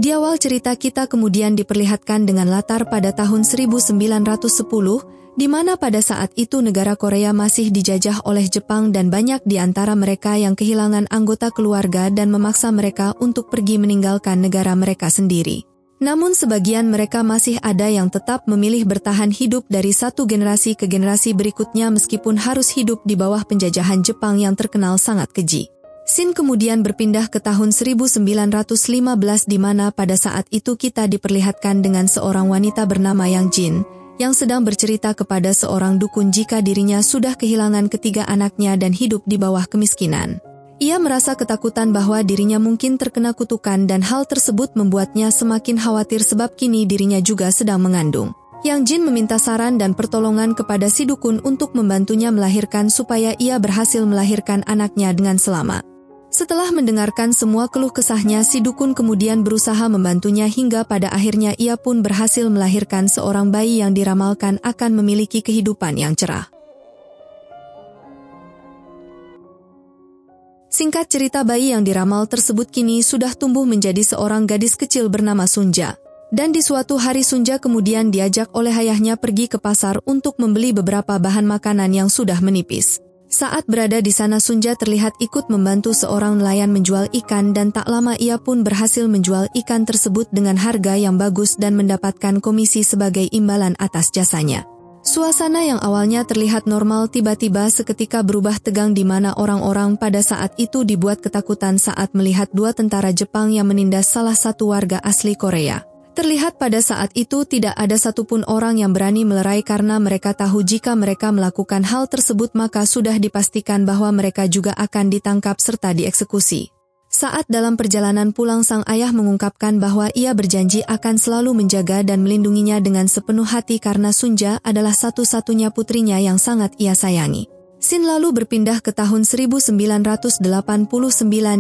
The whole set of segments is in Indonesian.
Di awal cerita kita kemudian diperlihatkan dengan latar pada tahun 1910, di mana pada saat itu negara Korea masih dijajah oleh Jepang dan banyak di antara mereka yang kehilangan anggota keluarga dan memaksa mereka untuk pergi meninggalkan negara mereka sendiri. Namun sebagian mereka masih ada yang tetap memilih bertahan hidup dari satu generasi ke generasi berikutnya meskipun harus hidup di bawah penjajahan Jepang yang terkenal sangat keji. Scene kemudian berpindah ke tahun 1915 di mana pada saat itu kita diperlihatkan dengan seorang wanita bernama Yang Jin yang sedang bercerita kepada seorang dukun jika dirinya sudah kehilangan ketiga anaknya dan hidup di bawah kemiskinan. Ia merasa ketakutan bahwa dirinya mungkin terkena kutukan dan hal tersebut membuatnya semakin khawatir sebab kini dirinya juga sedang mengandung. Yang Jin meminta saran dan pertolongan kepada si dukun untuk membantunya melahirkan supaya ia berhasil melahirkan anaknya dengan selamat. Setelah mendengarkan semua keluh kesahnya, si dukun kemudian berusaha membantunya hingga pada akhirnya ia pun berhasil melahirkan seorang bayi yang diramalkan akan memiliki kehidupan yang cerah. Singkat cerita, bayi yang diramal tersebut kini sudah tumbuh menjadi seorang gadis kecil bernama Sunja. Dan di suatu hari Sunja kemudian diajak oleh ayahnya pergi ke pasar untuk membeli beberapa bahan makanan yang sudah menipis. Saat berada di sana Sunja terlihat ikut membantu seorang nelayan menjual ikan dan tak lama ia pun berhasil menjual ikan tersebut dengan harga yang bagus dan mendapatkan komisi sebagai imbalan atas jasanya. Suasana yang awalnya terlihat normal tiba-tiba seketika berubah tegang di mana orang-orang pada saat itu dibuat ketakutan saat melihat dua tentara Jepang yang menindas salah satu warga asli Korea. Terlihat pada saat itu tidak ada satupun orang yang berani melerai karena mereka tahu jika mereka melakukan hal tersebut maka sudah dipastikan bahwa mereka juga akan ditangkap serta dieksekusi. Saat dalam perjalanan pulang sang ayah mengungkapkan bahwa ia berjanji akan selalu menjaga dan melindunginya dengan sepenuh hati karena Sunja adalah satu-satunya putrinya yang sangat ia sayangi. Scene lalu berpindah ke tahun 1989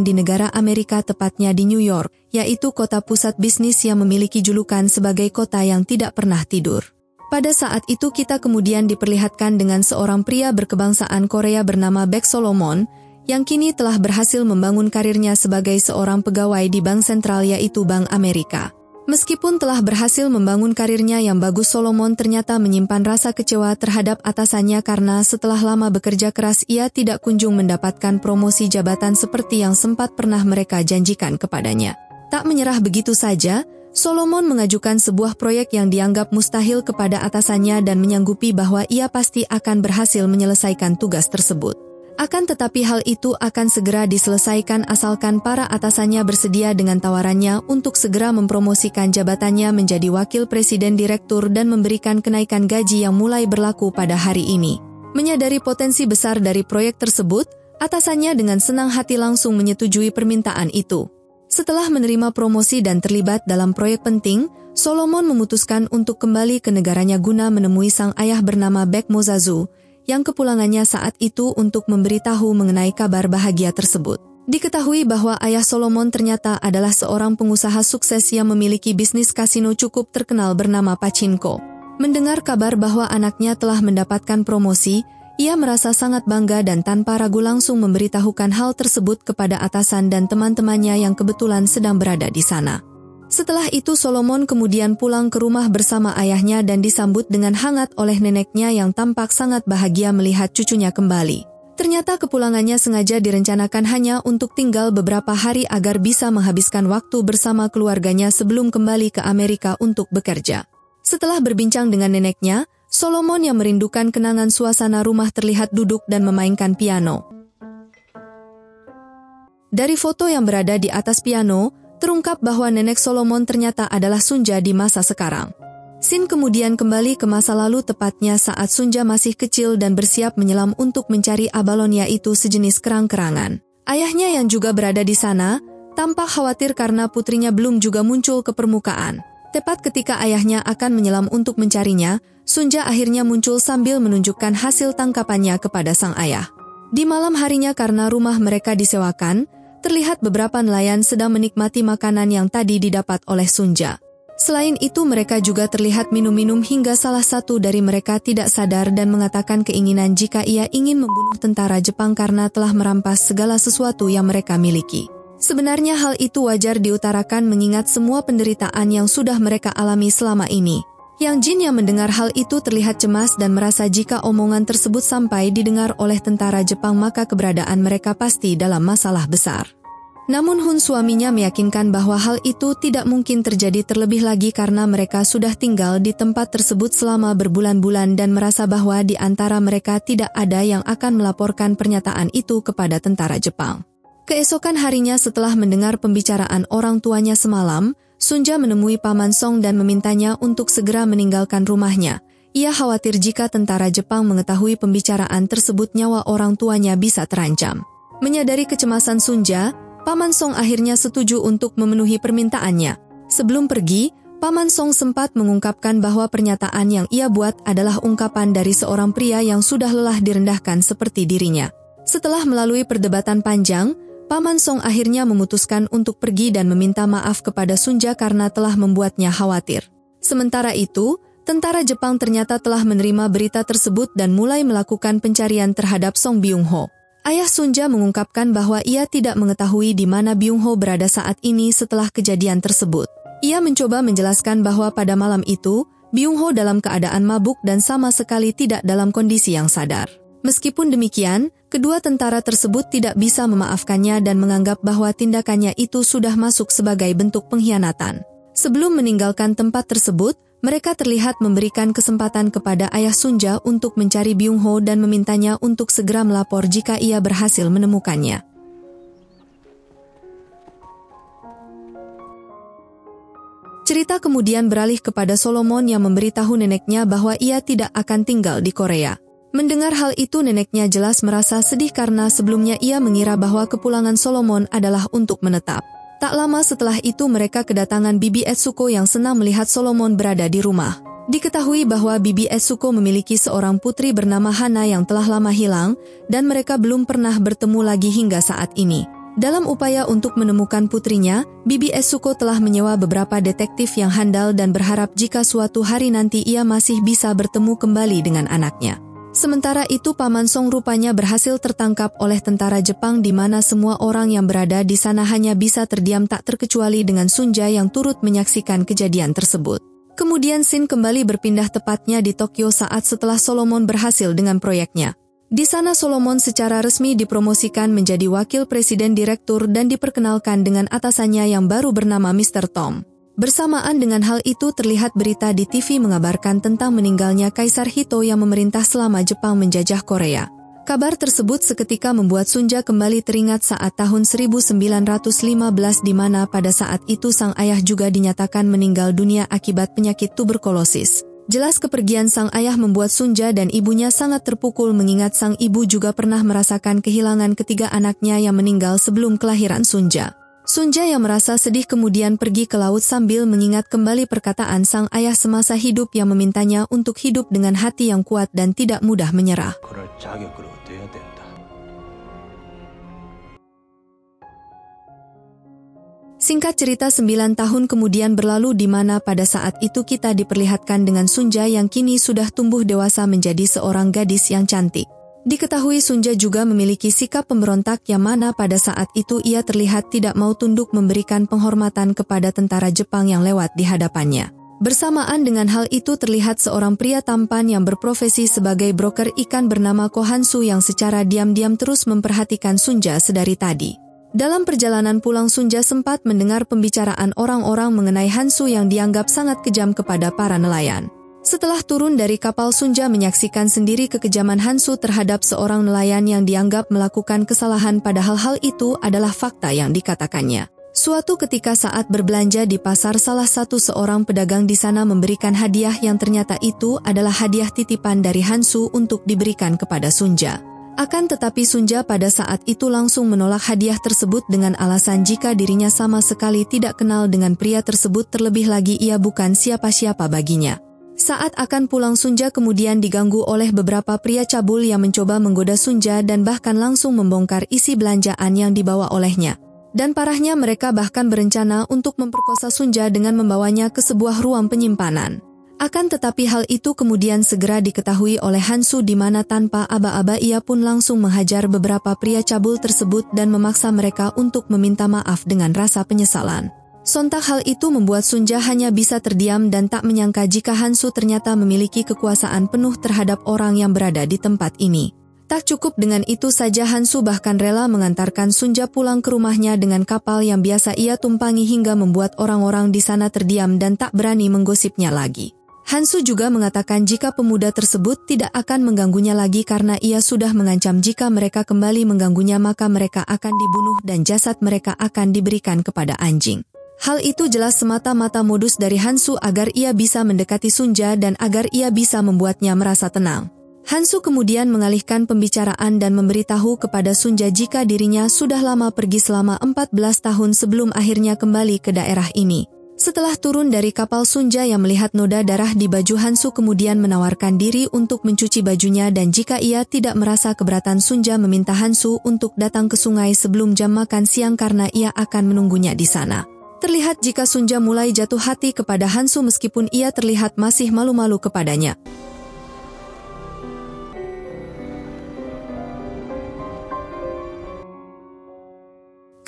di negara Amerika tepatnya di New York, yaitu kota pusat bisnis yang memiliki julukan sebagai kota yang tidak pernah tidur. Pada saat itu kita kemudian diperlihatkan dengan seorang pria berkebangsaan Korea bernama Baek Solomon, yang kini telah berhasil membangun karirnya sebagai seorang pegawai di bank sentral yaitu Bank Amerika. Meskipun telah berhasil membangun karirnya yang bagus, Solomon ternyata menyimpan rasa kecewa terhadap atasannya karena setelah lama bekerja keras ia tidak kunjung mendapatkan promosi jabatan seperti yang sempat pernah mereka janjikan kepadanya. Tak menyerah begitu saja, Solomon mengajukan sebuah proyek yang dianggap mustahil kepada atasannya dan menyanggupi bahwa ia pasti akan berhasil menyelesaikan tugas tersebut. Akan tetapi hal itu akan segera diselesaikan asalkan para atasannya bersedia dengan tawarannya untuk segera mempromosikan jabatannya menjadi wakil presiden direktur dan memberikan kenaikan gaji yang mulai berlaku pada hari ini. Menyadari potensi besar dari proyek tersebut, atasannya dengan senang hati langsung menyetujui permintaan itu. Setelah menerima promosi dan terlibat dalam proyek penting, Solomon memutuskan untuk kembali ke negaranya guna menemui sang ayah bernama Baek Mozazu, yang kepulangannya saat itu untuk memberitahu mengenai kabar bahagia tersebut. Diketahui bahwa ayah Solomon ternyata adalah seorang pengusaha sukses yang memiliki bisnis kasino cukup terkenal bernama Pachinko. Mendengar kabar bahwa anaknya telah mendapatkan promosi, ia merasa sangat bangga dan tanpa ragu langsung memberitahukan hal tersebut kepada atasan dan teman-temannya yang kebetulan sedang berada di sana. Setelah itu Solomon kemudian pulang ke rumah bersama ayahnya dan disambut dengan hangat oleh neneknya yang tampak sangat bahagia melihat cucunya kembali. Ternyata kepulangannya sengaja direncanakan hanya untuk tinggal beberapa hari agar bisa menghabiskan waktu bersama keluarganya sebelum kembali ke Amerika untuk bekerja. Setelah berbincang dengan neneknya, Solomon yang merindukan kenangan suasana rumah terlihat duduk dan memainkan piano. Dari foto yang berada di atas piano, terungkap bahwa nenek Solomon ternyata adalah Sunja di masa sekarang. Scene kemudian kembali ke masa lalu tepatnya saat Sunja masih kecil dan bersiap menyelam untuk mencari abalon yaitu sejenis kerang-kerangan. Ayahnya yang juga berada di sana, tampak khawatir karena putrinya belum juga muncul ke permukaan. Tepat ketika ayahnya akan menyelam untuk mencarinya, Sunja akhirnya muncul sambil menunjukkan hasil tangkapannya kepada sang ayah. Di malam harinya karena rumah mereka disewakan, terlihat beberapa nelayan sedang menikmati makanan yang tadi didapat oleh Sunja. Selain itu mereka juga terlihat minum-minum hingga salah satu dari mereka tidak sadar dan mengatakan keinginan jika ia ingin membunuh tentara Jepang karena telah merampas segala sesuatu yang mereka miliki. Sebenarnya hal itu wajar diutarakan mengingat semua penderitaan yang sudah mereka alami selama ini. Yang Jin yang mendengar hal itu terlihat cemas dan merasa jika omongan tersebut sampai didengar oleh tentara Jepang maka keberadaan mereka pasti dalam masalah besar. Namun Hun suaminya meyakinkan bahwa hal itu tidak mungkin terjadi terlebih lagi karena mereka sudah tinggal di tempat tersebut selama berbulan-bulan dan merasa bahwa di antara mereka tidak ada yang akan melaporkan pernyataan itu kepada tentara Jepang. Keesokan harinya setelah mendengar pembicaraan orang tuanya semalam, Sunja menemui Paman Song dan memintanya untuk segera meninggalkan rumahnya. Ia khawatir jika tentara Jepang mengetahui pembicaraan tersebut nyawa orang tuanya bisa terancam. Menyadari kecemasan Sunja, Paman Song akhirnya setuju untuk memenuhi permintaannya. Sebelum pergi, Paman Song sempat mengungkapkan bahwa pernyataan yang ia buat adalah ungkapan dari seorang pria yang sudah lelah direndahkan seperti dirinya. Setelah melalui perdebatan panjang, Paman Song akhirnya memutuskan untuk pergi dan meminta maaf kepada Sunja karena telah membuatnya khawatir. Sementara itu, tentara Jepang ternyata telah menerima berita tersebut dan mulai melakukan pencarian terhadap Song Byung-ho. Ayah Sunja mengungkapkan bahwa ia tidak mengetahui di mana Byung-ho berada saat ini setelah kejadian tersebut. Ia mencoba menjelaskan bahwa pada malam itu, Byung-ho dalam keadaan mabuk dan sama sekali tidak dalam kondisi yang sadar. Meskipun demikian, kedua tentara tersebut tidak bisa memaafkannya dan menganggap bahwa tindakannya itu sudah masuk sebagai bentuk pengkhianatan. Sebelum meninggalkan tempat tersebut, mereka terlihat memberikan kesempatan kepada ayah Sunja untuk mencari Byung-ho dan memintanya untuk segera melapor jika ia berhasil menemukannya. Cerita kemudian beralih kepada Solomon yang memberitahu neneknya bahwa ia tidak akan tinggal di Korea. Mendengar hal itu neneknya jelas merasa sedih karena sebelumnya ia mengira bahwa kepulangan Solomon adalah untuk menetap. Tak lama setelah itu mereka kedatangan Bibi Etsuko yang senang melihat Solomon berada di rumah. Diketahui bahwa Bibi Etsuko memiliki seorang putri bernama Hana yang telah lama hilang dan mereka belum pernah bertemu lagi hingga saat ini. Dalam upaya untuk menemukan putrinya, Bibi Etsuko telah menyewa beberapa detektif yang handal dan berharap jika suatu hari nanti ia masih bisa bertemu kembali dengan anaknya. Sementara itu Paman Song rupanya berhasil tertangkap oleh tentara Jepang di mana semua orang yang berada di sana hanya bisa terdiam tak terkecuali dengan Sunja yang turut menyaksikan kejadian tersebut. Kemudian Shin kembali berpindah tepatnya di Tokyo saat setelah Solomon berhasil dengan proyeknya. Di sana Solomon secara resmi dipromosikan menjadi wakil presiden direktur dan diperkenalkan dengan atasannya yang baru bernama Mr. Tom. Bersamaan dengan hal itu terlihat berita di TV mengabarkan tentang meninggalnya Kaisar Hito yang memerintah selama Jepang menjajah Korea. Kabar tersebut seketika membuat Sunja kembali teringat saat tahun 1915 di mana pada saat itu sang ayah juga dinyatakan meninggal dunia akibat penyakit tuberkulosis. Jelas kepergian sang ayah membuat Sunja dan ibunya sangat terpukul mengingat sang ibu juga pernah merasakan kehilangan ketiga anaknya yang meninggal sebelum kelahiran Sunja. Sunja yang merasa sedih kemudian pergi ke laut sambil mengingat kembali perkataan sang ayah semasa hidup yang memintanya untuk hidup dengan hati yang kuat dan tidak mudah menyerah. Singkat cerita 9 tahun kemudian berlalu di mana pada saat itu kita diperlihatkan dengan Sunja yang kini sudah tumbuh dewasa menjadi seorang gadis yang cantik. Diketahui Sunja juga memiliki sikap pemberontak yang mana pada saat itu ia terlihat tidak mau tunduk memberikan penghormatan kepada tentara Jepang yang lewat di hadapannya. Bersamaan dengan hal itu terlihat seorang pria tampan yang berprofesi sebagai broker ikan bernama Ko Hansu yang secara diam-diam terus memperhatikan Sunja sedari tadi. Dalam perjalanan pulang Sunja sempat mendengar pembicaraan orang-orang mengenai Hansu yang dianggap sangat kejam kepada para nelayan. Setelah turun dari kapal Sunja menyaksikan sendiri kekejaman Hansu terhadap seorang nelayan yang dianggap melakukan kesalahan padahal hal itu adalah fakta yang dikatakannya. Suatu ketika saat berbelanja di pasar salah satu seorang pedagang di sana memberikan hadiah yang ternyata itu adalah hadiah titipan dari Hansu untuk diberikan kepada Sunja. Akan tetapi Sunja pada saat itu langsung menolak hadiah tersebut dengan alasan jika dirinya sama sekali tidak kenal dengan pria tersebut terlebih lagi ia bukan siapa-siapa baginya. Saat akan pulang Sunja kemudian diganggu oleh beberapa pria cabul yang mencoba menggoda Sunja dan bahkan langsung membongkar isi belanjaan yang dibawa olehnya. Dan parahnya mereka bahkan berencana untuk memperkosa Sunja dengan membawanya ke sebuah ruang penyimpanan. Akan tetapi hal itu kemudian segera diketahui oleh Hansu di mana tanpa aba-aba ia pun langsung menghajar beberapa pria cabul tersebut dan memaksa mereka untuk meminta maaf dengan rasa penyesalan. Sontak hal itu membuat Sunja hanya bisa terdiam dan tak menyangka jika Hansu ternyata memiliki kekuasaan penuh terhadap orang yang berada di tempat ini. Tak cukup dengan itu saja, Hansu bahkan rela mengantarkan Sunja pulang ke rumahnya dengan kapal yang biasa ia tumpangi hingga membuat orang-orang di sana terdiam dan tak berani menggosipnya lagi. Hansu juga mengatakan jika pemuda tersebut tidak akan mengganggunya lagi karena ia sudah mengancam jika mereka kembali mengganggunya maka mereka akan dibunuh dan jasad mereka akan diberikan kepada anjing. Hal itu jelas semata-mata modus dari Hansu agar ia bisa mendekati Sunja dan agar ia bisa membuatnya merasa tenang. Hansu kemudian mengalihkan pembicaraan dan memberitahu kepada Sunja jika dirinya sudah lama pergi selama 14 tahun sebelum akhirnya kembali ke daerah ini. Setelah turun dari kapal, Sunja yang melihat noda darah di baju Hansu kemudian menawarkan diri untuk mencuci bajunya dan jika ia tidak merasa keberatan Sunja meminta Hansu untuk datang ke sungai sebelum jam makan siang karena ia akan menunggunya di sana. Terlihat jika Sunja mulai jatuh hati kepada Hansu meskipun ia terlihat masih malu-malu kepadanya.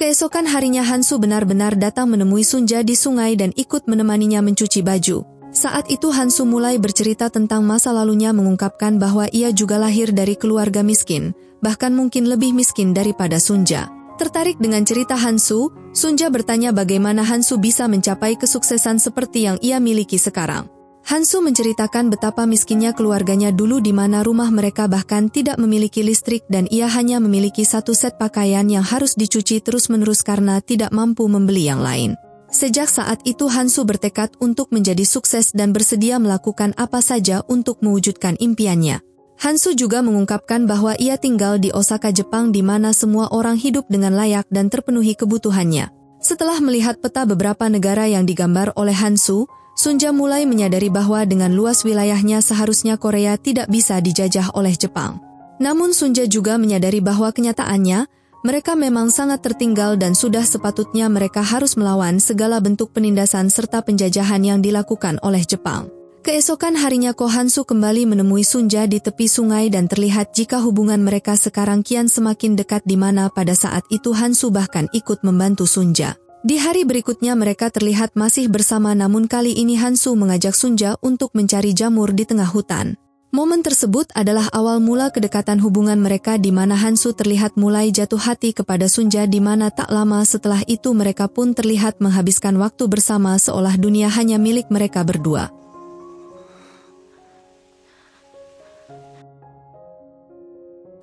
Keesokan harinya Hansu benar-benar datang menemui Sunja di sungai dan ikut menemaninya mencuci baju. Saat itu Hansu mulai bercerita tentang masa lalunya mengungkapkan bahwa ia juga lahir dari keluarga miskin, bahkan mungkin lebih miskin daripada Sunja. Tertarik dengan cerita Hansu, Sunja bertanya bagaimana Hansu bisa mencapai kesuksesan seperti yang ia miliki sekarang. Hansu menceritakan betapa miskinnya keluarganya dulu di mana rumah mereka bahkan tidak memiliki listrik dan ia hanya memiliki satu set pakaian yang harus dicuci terus-menerus karena tidak mampu membeli yang lain. Sejak saat itu Hansu bertekad untuk menjadi sukses dan bersedia melakukan apa saja untuk mewujudkan impiannya. Hansu juga mengungkapkan bahwa ia tinggal di Osaka, Jepang di mana semua orang hidup dengan layak dan terpenuhi kebutuhannya. Setelah melihat peta beberapa negara yang digambar oleh Hansu, Sunja mulai menyadari bahwa dengan luas wilayahnya seharusnya Korea tidak bisa dijajah oleh Jepang. Namun Sunja juga menyadari bahwa kenyataannya, mereka memang sangat tertinggal dan sudah sepatutnya mereka harus melawan segala bentuk penindasan serta penjajahan yang dilakukan oleh Jepang. Keesokan harinya Hansu kembali menemui Sunja di tepi sungai dan terlihat jika hubungan mereka sekarang kian semakin dekat di mana pada saat itu Hansu bahkan ikut membantu Sunja. Di hari berikutnya mereka terlihat masih bersama namun kali ini Hansu mengajak Sunja untuk mencari jamur di tengah hutan. Momen tersebut adalah awal mula kedekatan hubungan mereka di mana Hansu terlihat mulai jatuh hati kepada Sunja di mana tak lama setelah itu mereka pun terlihat menghabiskan waktu bersama seolah dunia hanya milik mereka berdua.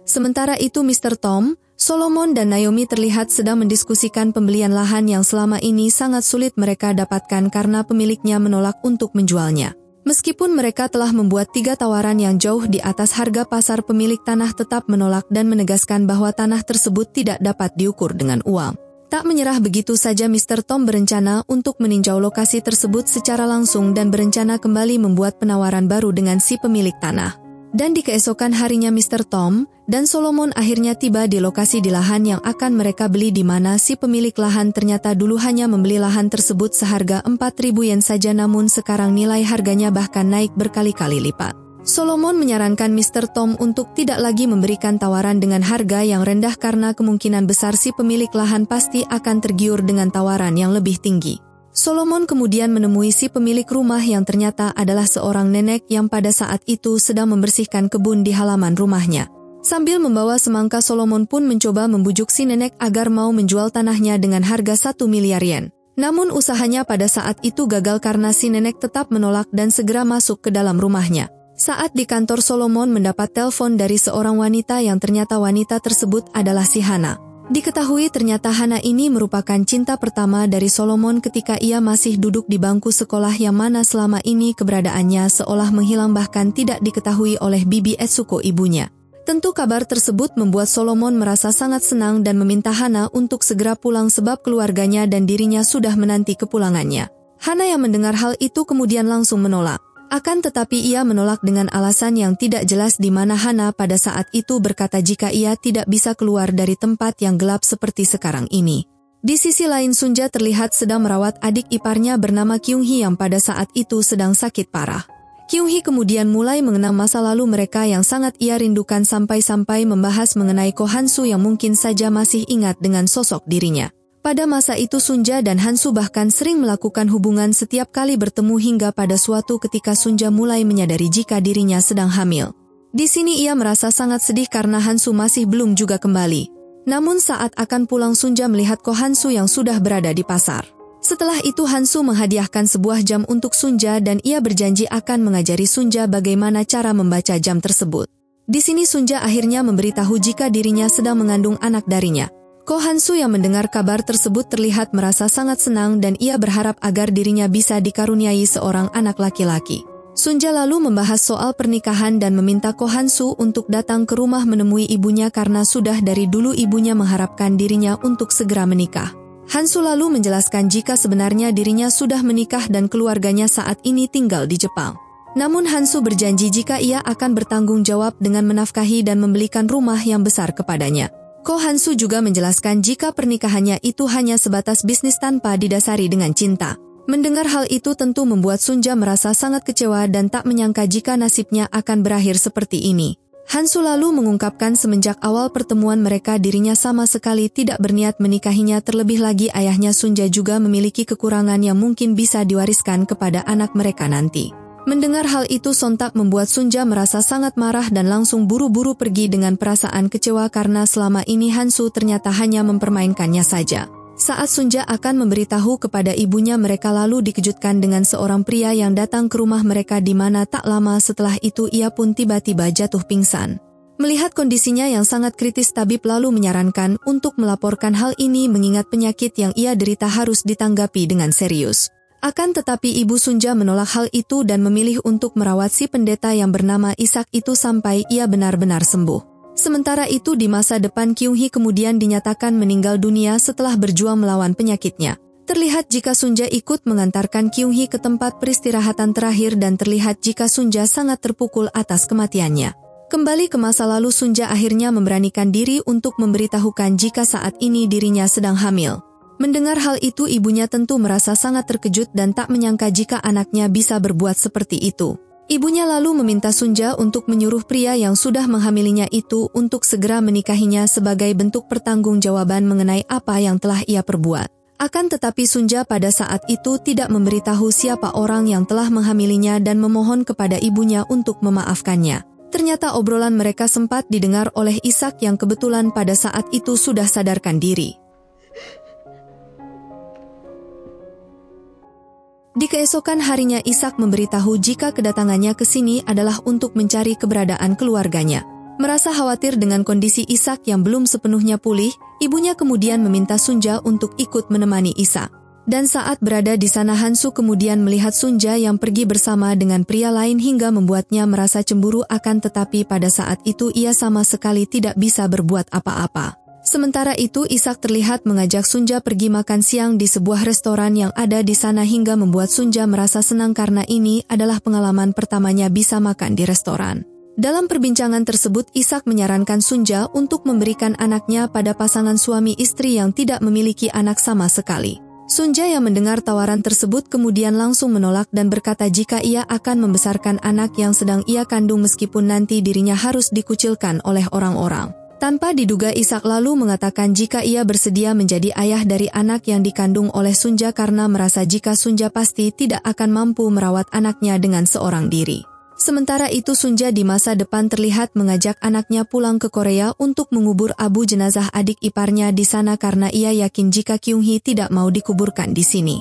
Sementara itu Mr. Tom, Solomon dan Naomi terlihat sedang mendiskusikan pembelian lahan yang selama ini sangat sulit mereka dapatkan karena pemiliknya menolak untuk menjualnya. Meskipun mereka telah membuat 3 tawaran yang jauh di atas harga pasar, pemilik tanah tetap menolak dan menegaskan bahwa tanah tersebut tidak dapat diukur dengan uang. Tak menyerah begitu saja, Mr. Tom berencana untuk meninjau lokasi tersebut secara langsung dan berencana kembali membuat penawaran baru dengan si pemilik tanah. Dan di keesokan harinya Mr. Tom dan Solomon akhirnya tiba di lokasi di lahan yang akan mereka beli di mana si pemilik lahan ternyata dulu hanya membeli lahan tersebut seharga 4.000 yen saja namun sekarang nilai harganya bahkan naik berkali-kali lipat. Solomon menyarankan Mr. Tom untuk tidak lagi memberikan tawaran dengan harga yang rendah karena kemungkinan besar si pemilik lahan pasti akan tergiur dengan tawaran yang lebih tinggi. Solomon kemudian menemui si pemilik rumah yang ternyata adalah seorang nenek yang pada saat itu sedang membersihkan kebun di halaman rumahnya. Sambil membawa semangka, Solomon pun mencoba membujuk si nenek agar mau menjual tanahnya dengan harga 1 miliar yen. Namun usahanya pada saat itu gagal karena si nenek tetap menolak dan segera masuk ke dalam rumahnya. Saat di kantor, Solomon mendapat telepon dari seorang wanita yang ternyata wanita tersebut adalah si Hana. Diketahui ternyata Hana ini merupakan cinta pertama dari Solomon ketika ia masih duduk di bangku sekolah yang mana selama ini keberadaannya seolah menghilang bahkan tidak diketahui oleh Bibi Etsuko ibunya. Tentu kabar tersebut membuat Solomon merasa sangat senang dan meminta Hana untuk segera pulang sebab keluarganya dan dirinya sudah menanti kepulangannya. Hana yang mendengar hal itu kemudian langsung menolak. Akan tetapi ia menolak dengan alasan yang tidak jelas di mana Hana pada saat itu berkata jika ia tidak bisa keluar dari tempat yang gelap seperti sekarang ini. Di sisi lain Sunja terlihat sedang merawat adik iparnya bernama Kyung Hee yang pada saat itu sedang sakit parah. Kyung-hee kemudian mulai mengenang masa lalu mereka yang sangat ia rindukan sampai-sampai membahas mengenai Ko Han-soo yang mungkin saja masih ingat dengan sosok dirinya. Pada masa itu Sunja dan Han-soo bahkan sering melakukan hubungan setiap kali bertemu hingga pada suatu ketika Sunja mulai menyadari jika dirinya sedang hamil. Di sini ia merasa sangat sedih karena Han-soo masih belum juga kembali. Namun saat akan pulang Sunja melihat Ko Han-soo yang sudah berada di pasar. Setelah itu Han-soo menghadiahkan sebuah jam untuk Sunja dan ia berjanji akan mengajari Sunja bagaimana cara membaca jam tersebut. Di sini Sunja akhirnya memberitahu jika dirinya sedang mengandung anak darinya. Ko Han-soo yang mendengar kabar tersebut terlihat merasa sangat senang dan ia berharap agar dirinya bisa dikaruniai seorang anak laki-laki. Sunja lalu membahas soal pernikahan dan meminta Ko Han-soo untuk datang ke rumah menemui ibunya karena sudah dari dulu ibunya mengharapkan dirinya untuk segera menikah. Han-soo lalu menjelaskan jika sebenarnya dirinya sudah menikah dan keluarganya saat ini tinggal di Jepang. Namun Han-soo berjanji jika ia akan bertanggung jawab dengan menafkahi dan membelikan rumah yang besar kepadanya. Ko Han-soo juga menjelaskan jika pernikahannya itu hanya sebatas bisnis tanpa didasari dengan cinta. Mendengar hal itu tentu membuat Sunja merasa sangat kecewa dan tak menyangka jika nasibnya akan berakhir seperti ini. Han-soo lalu mengungkapkan semenjak awal pertemuan mereka dirinya sama sekali tidak berniat menikahinya, terlebih lagi ayahnya Sunja juga memiliki kekurangan yang mungkin bisa diwariskan kepada anak mereka nanti. Mendengar hal itu sontak membuat Sunja merasa sangat marah dan langsung buru-buru pergi dengan perasaan kecewa karena selama ini Han-soo ternyata hanya mempermainkannya saja. Saat Sunja akan memberitahu kepada ibunya mereka lalu dikejutkan dengan seorang pria yang datang ke rumah mereka di mana tak lama setelah itu ia pun tiba-tiba jatuh pingsan. Melihat kondisinya yang sangat kritis tabib lalu menyarankan untuk melaporkan hal ini mengingat penyakit yang ia derita harus ditanggapi dengan serius. Akan tetapi ibu Sunja menolak hal itu dan memilih untuk merawat si pendeta yang bernama Isak itu sampai ia benar-benar sembuh. Sementara itu di masa depan Kyung-hee kemudian dinyatakan meninggal dunia setelah berjuang melawan penyakitnya. Terlihat jika Sunja ikut mengantarkan Kyung-hee ke tempat peristirahatan terakhir dan terlihat jika Sunja sangat terpukul atas kematiannya. Kembali ke masa lalu Sunja akhirnya memberanikan diri untuk memberitahukan jika saat ini dirinya sedang hamil. Mendengar hal itu ibunya tentu merasa sangat terkejut dan tak menyangka jika anaknya bisa berbuat seperti itu. Ibunya lalu meminta Sunja untuk menyuruh pria yang sudah menghamilinya itu untuk segera menikahinya sebagai bentuk pertanggungjawaban mengenai apa yang telah ia perbuat. Akan tetapi Sunja pada saat itu tidak memberitahu siapa orang yang telah menghamilinya dan memohon kepada ibunya untuk memaafkannya. Ternyata obrolan mereka sempat didengar oleh Isak yang kebetulan pada saat itu sudah sadarkan diri. Di keesokan harinya Isak memberitahu jika kedatangannya ke sini adalah untuk mencari keberadaan keluarganya. Merasa khawatir dengan kondisi Isak yang belum sepenuhnya pulih, ibunya kemudian meminta Sunja untuk ikut menemani Isak. Dan saat berada di sana Han-soo kemudian melihat Sunja yang pergi bersama dengan pria lain hingga membuatnya merasa cemburu, akan tetapi pada saat itu ia sama sekali tidak bisa berbuat apa-apa. Sementara itu Isak terlihat mengajak Sunja pergi makan siang di sebuah restoran yang ada di sana hingga membuat Sunja merasa senang karena ini adalah pengalaman pertamanya bisa makan di restoran. Dalam perbincangan tersebut Isak menyarankan Sunja untuk memberikan anaknya pada pasangan suami istri yang tidak memiliki anak sama sekali. Sunja yang mendengar tawaran tersebut kemudian langsung menolak dan berkata jika ia akan membesarkan anak yang sedang ia kandung meskipun nanti dirinya harus dikucilkan oleh orang-orang. Tanpa diduga Isak lalu mengatakan jika ia bersedia menjadi ayah dari anak yang dikandung oleh Sunja karena merasa jika Sunja pasti tidak akan mampu merawat anaknya dengan seorang diri. Sementara itu Sunja di masa depan terlihat mengajak anaknya pulang ke Korea untuk mengubur abu jenazah adik iparnya di sana karena ia yakin jika Kyung-hee tidak mau dikuburkan di sini.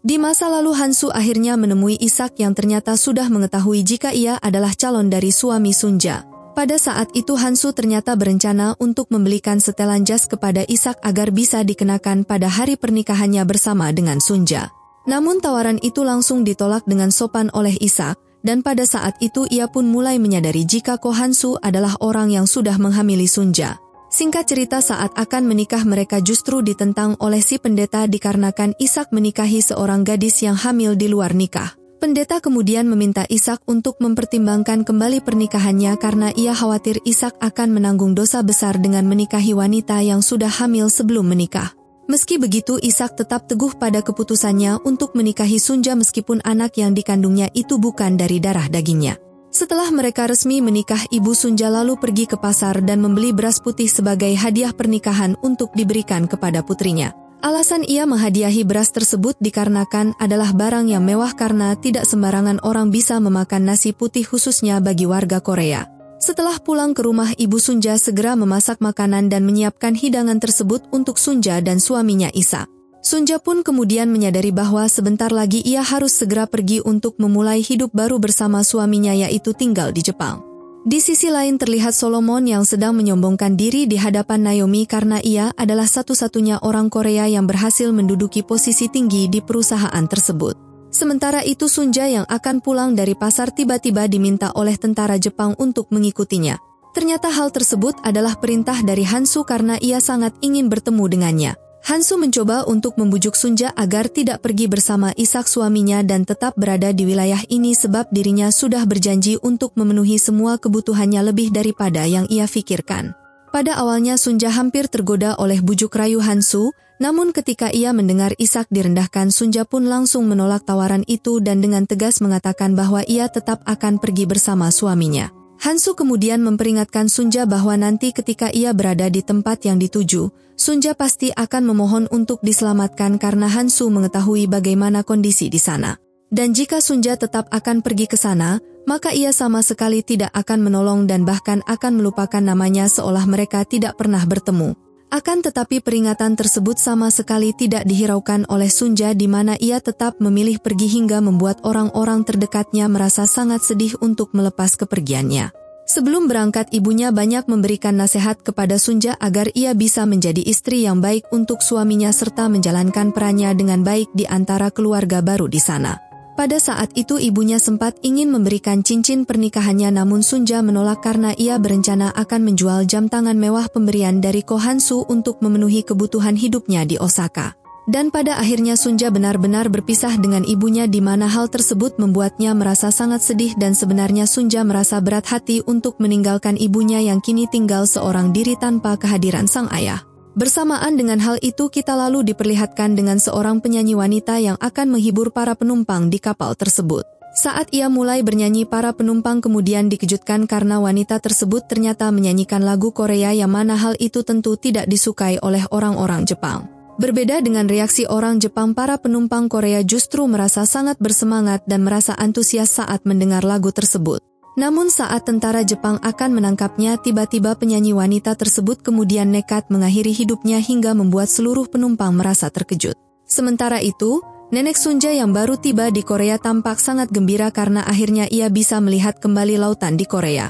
Di masa lalu Han-soo akhirnya menemui Isak yang ternyata sudah mengetahui jika ia adalah calon dari suami Sunja. Pada saat itu Han-soo ternyata berencana untuk membelikan setelan jas kepada Isak agar bisa dikenakan pada hari pernikahannya bersama dengan Sunja. Namun tawaran itu langsung ditolak dengan sopan oleh Isak, dan pada saat itu ia pun mulai menyadari jika Ko Han-soo adalah orang yang sudah menghamili Sunja. Singkat cerita saat akan menikah mereka justru ditentang oleh si pendeta dikarenakan Isak menikahi seorang gadis yang hamil di luar nikah. Pendeta kemudian meminta Isak untuk mempertimbangkan kembali pernikahannya karena ia khawatir Isak akan menanggung dosa besar dengan menikahi wanita yang sudah hamil sebelum menikah. Meski begitu, Ishak tetap teguh pada keputusannya untuk menikahi Sunja meskipun anak yang dikandungnya itu bukan dari darah dagingnya. Setelah mereka resmi menikah, ibu Sunja lalu pergi ke pasar dan membeli beras putih sebagai hadiah pernikahan untuk diberikan kepada putrinya. Alasan ia menghadiahi beras tersebut dikarenakan adalah barang yang mewah karena tidak sembarangan orang bisa memakan nasi putih khususnya bagi warga Korea. Setelah pulang ke rumah, ibu Sunja segera memasak makanan dan menyiapkan hidangan tersebut untuk Sunja dan suaminya Ishak. Sunja pun kemudian menyadari bahwa sebentar lagi ia harus segera pergi untuk memulai hidup baru bersama suaminya, yaitu tinggal di Jepang. Di sisi lain terlihat Solomon yang sedang menyombongkan diri di hadapan Naomi karena ia adalah satu-satunya orang Korea yang berhasil menduduki posisi tinggi di perusahaan tersebut. Sementara itu Sunja yang akan pulang dari pasar tiba-tiba diminta oleh tentara Jepang untuk mengikutinya. Ternyata hal tersebut adalah perintah dari Hansu karena ia sangat ingin bertemu dengannya. Hansu mencoba untuk membujuk Sunja agar tidak pergi bersama Ishak suaminya dan tetap berada di wilayah ini sebab dirinya sudah berjanji untuk memenuhi semua kebutuhannya lebih daripada yang ia pikirkan. Pada awalnya Sunja hampir tergoda oleh bujuk rayu Hansu, namun ketika ia mendengar Ishak direndahkan, Sunja pun langsung menolak tawaran itu dan dengan tegas mengatakan bahwa ia tetap akan pergi bersama suaminya. Hansu kemudian memperingatkan Sunja bahwa nanti ketika ia berada di tempat yang dituju, Sunja pasti akan memohon untuk diselamatkan karena Hansu mengetahui bagaimana kondisi di sana. Dan jika Sunja tetap akan pergi ke sana, maka ia sama sekali tidak akan menolong dan bahkan akan melupakan namanya seolah mereka tidak pernah bertemu. Akan tetapi peringatan tersebut sama sekali tidak dihiraukan oleh Sunja di mana ia tetap memilih pergi hingga membuat orang-orang terdekatnya merasa sangat sedih untuk melepas kepergiannya. Sebelum berangkat, ibunya banyak memberikan nasihat kepada Sunja agar ia bisa menjadi istri yang baik untuk suaminya serta menjalankan perannya dengan baik di antara keluarga baru di sana. Pada saat itu ibunya sempat ingin memberikan cincin pernikahannya namun Sunja menolak karena ia berencana akan menjual jam tangan mewah pemberian dari Ko Hansu untuk memenuhi kebutuhan hidupnya di Osaka. Dan pada akhirnya Sunja benar-benar berpisah dengan ibunya di mana hal tersebut membuatnya merasa sangat sedih dan sebenarnya Sunja merasa berat hati untuk meninggalkan ibunya yang kini tinggal seorang diri tanpa kehadiran sang ayah. Bersamaan dengan hal itu kita lalu diperlihatkan dengan seorang penyanyi wanita yang akan menghibur para penumpang di kapal tersebut. Saat ia mulai bernyanyi, para penumpang kemudian dikejutkan karena wanita tersebut ternyata menyanyikan lagu Korea yang mana hal itu tentu tidak disukai oleh orang-orang Jepang. Berbeda dengan reaksi orang Jepang, para penumpang Korea justru merasa sangat bersemangat dan merasa antusias saat mendengar lagu tersebut. Namun saat tentara Jepang akan menangkapnya, tiba-tiba penyanyi wanita tersebut kemudian nekat mengakhiri hidupnya hingga membuat seluruh penumpang merasa terkejut. Sementara itu, nenek Sunja yang baru tiba di Korea tampak sangat gembira karena akhirnya ia bisa melihat kembali lautan di Korea.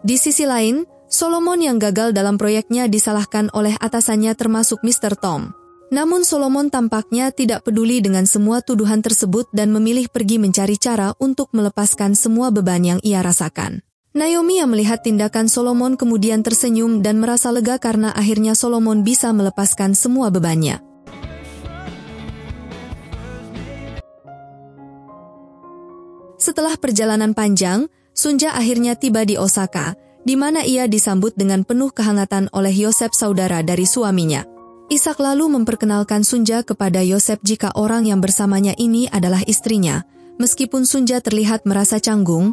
Di sisi lain, Solomon yang gagal dalam proyeknya disalahkan oleh atasannya termasuk Mr. Tom. Namun Solomon tampaknya tidak peduli dengan semua tuduhan tersebut dan memilih pergi mencari cara untuk melepaskan semua beban yang ia rasakan. Naomi yang melihat tindakan Solomon kemudian tersenyum dan merasa lega karena akhirnya Solomon bisa melepaskan semua bebannya. Setelah perjalanan panjang, Sunja akhirnya tiba di Osaka, di mana ia disambut dengan penuh kehangatan oleh Yosef, saudara dari suaminya. Ishak lalu memperkenalkan Sunja kepada Yosef jika orang yang bersamanya ini adalah istrinya. Meskipun Sunja terlihat merasa canggung,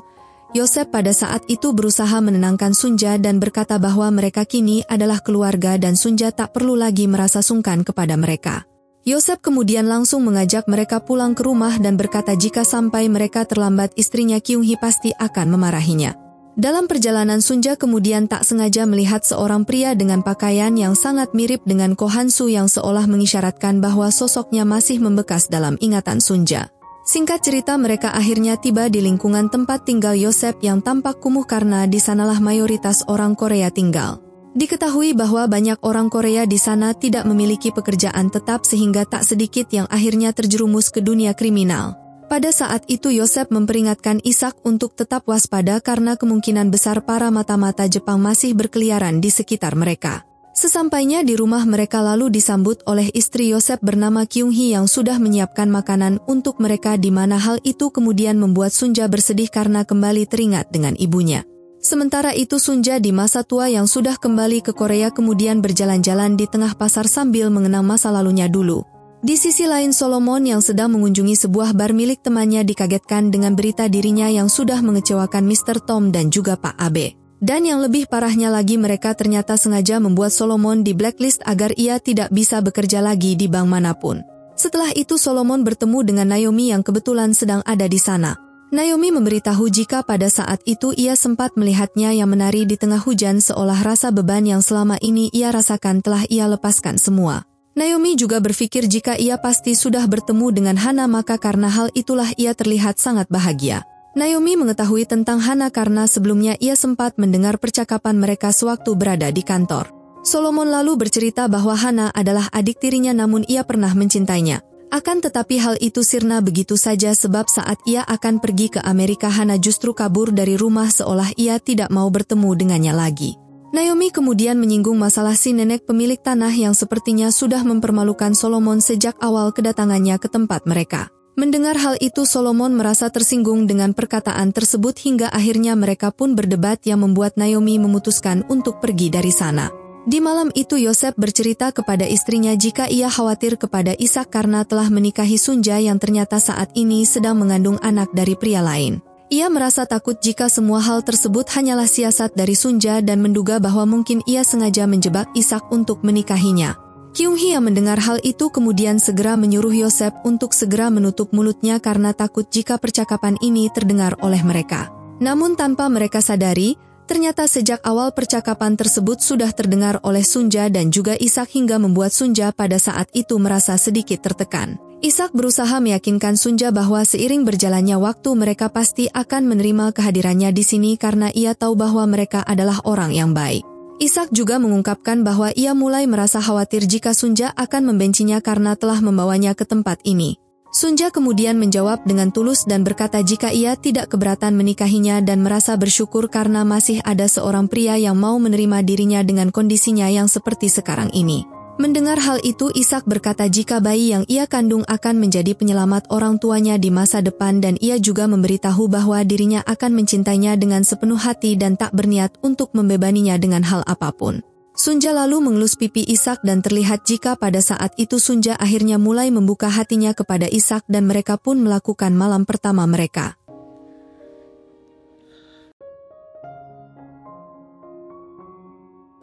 Yosef pada saat itu berusaha menenangkan Sunja dan berkata bahwa mereka kini adalah keluarga dan Sunja tak perlu lagi merasa sungkan kepada mereka. Yosef kemudian langsung mengajak mereka pulang ke rumah dan berkata jika sampai mereka terlambat istrinya Kyung-hee pasti akan memarahinya. Dalam perjalanan Sunja kemudian tak sengaja melihat seorang pria dengan pakaian yang sangat mirip dengan Ko Hansu yang seolah mengisyaratkan bahwa sosoknya masih membekas dalam ingatan Sunja. Singkat cerita mereka akhirnya tiba di lingkungan tempat tinggal Yosef yang tampak kumuh karena di sanalah mayoritas orang Korea tinggal. Diketahui bahwa banyak orang Korea di sana tidak memiliki pekerjaan tetap sehingga tak sedikit yang akhirnya terjerumus ke dunia kriminal. Pada saat itu Yosef memperingatkan Ishak untuk tetap waspada karena kemungkinan besar para mata-mata Jepang masih berkeliaran di sekitar mereka. Sesampainya di rumah mereka lalu disambut oleh istri Yosef bernama Kyung-hee yang sudah menyiapkan makanan untuk mereka di mana hal itu kemudian membuat Sunja bersedih karena kembali teringat dengan ibunya. Sementara itu Sunja di masa tua yang sudah kembali ke Korea kemudian berjalan-jalan di tengah pasar sambil mengenang masa lalunya dulu. Di sisi lain Solomon yang sedang mengunjungi sebuah bar milik temannya dikagetkan dengan berita dirinya yang sudah mengecewakan Mr. Tom dan juga Pak Abe. Dan yang lebih parahnya lagi mereka ternyata sengaja membuat Solomon di blacklist agar ia tidak bisa bekerja lagi di bank manapun. Setelah itu Solomon bertemu dengan Naomi yang kebetulan sedang ada di sana. Naomi memberitahu jika pada saat itu ia sempat melihatnya yang menari di tengah hujan seolah rasa beban yang selama ini ia rasakan telah ia lepaskan semua. Naomi juga berpikir jika ia pasti sudah bertemu dengan Hana maka karena hal itulah ia terlihat sangat bahagia. Naomi mengetahui tentang Hana karena sebelumnya ia sempat mendengar percakapan mereka sewaktu berada di kantor. Solomon lalu bercerita bahwa Hana adalah adik tirinya namun ia pernah mencintainya. Akan tetapi hal itu sirna begitu saja sebab saat ia akan pergi ke Amerika Hana justru kabur dari rumah seolah ia tidak mau bertemu dengannya lagi. Naomi kemudian menyinggung masalah si nenek pemilik tanah yang sepertinya sudah mempermalukan Solomon sejak awal kedatangannya ke tempat mereka. Mendengar hal itu Solomon merasa tersinggung dengan perkataan tersebut hingga akhirnya mereka pun berdebat yang membuat Naomi memutuskan untuk pergi dari sana. Di malam itu Yosef bercerita kepada istrinya jika ia khawatir kepada Ishak karena telah menikahi Sunja yang ternyata saat ini sedang mengandung anak dari pria lain. Ia merasa takut jika semua hal tersebut hanyalah siasat dari Sunja dan menduga bahwa mungkin ia sengaja menjebak Ishak untuk menikahinya. Kyung-hee yang mendengar hal itu kemudian segera menyuruh Yosef untuk segera menutup mulutnya karena takut jika percakapan ini terdengar oleh mereka. Namun tanpa mereka sadari, ternyata sejak awal percakapan tersebut sudah terdengar oleh Sunja dan juga Ishak hingga membuat Sunja pada saat itu merasa sedikit tertekan. Ishak berusaha meyakinkan Sunja bahwa seiring berjalannya waktu mereka pasti akan menerima kehadirannya di sini karena ia tahu bahwa mereka adalah orang yang baik. Ishak juga mengungkapkan bahwa ia mulai merasa khawatir jika Sunja akan membencinya karena telah membawanya ke tempat ini. Sunja kemudian menjawab dengan tulus dan berkata jika ia tidak keberatan menikahinya dan merasa bersyukur karena masih ada seorang pria yang mau menerima dirinya dengan kondisinya yang seperti sekarang ini. Mendengar hal itu Ishak berkata jika bayi yang ia kandung akan menjadi penyelamat orang tuanya di masa depan dan ia juga memberitahu bahwa dirinya akan mencintainya dengan sepenuh hati dan tak berniat untuk membebaninya dengan hal apapun. Sunja lalu mengelus pipi Ishak dan terlihat jika pada saat itu Sunja akhirnya mulai membuka hatinya kepada Ishak dan mereka pun melakukan malam pertama mereka.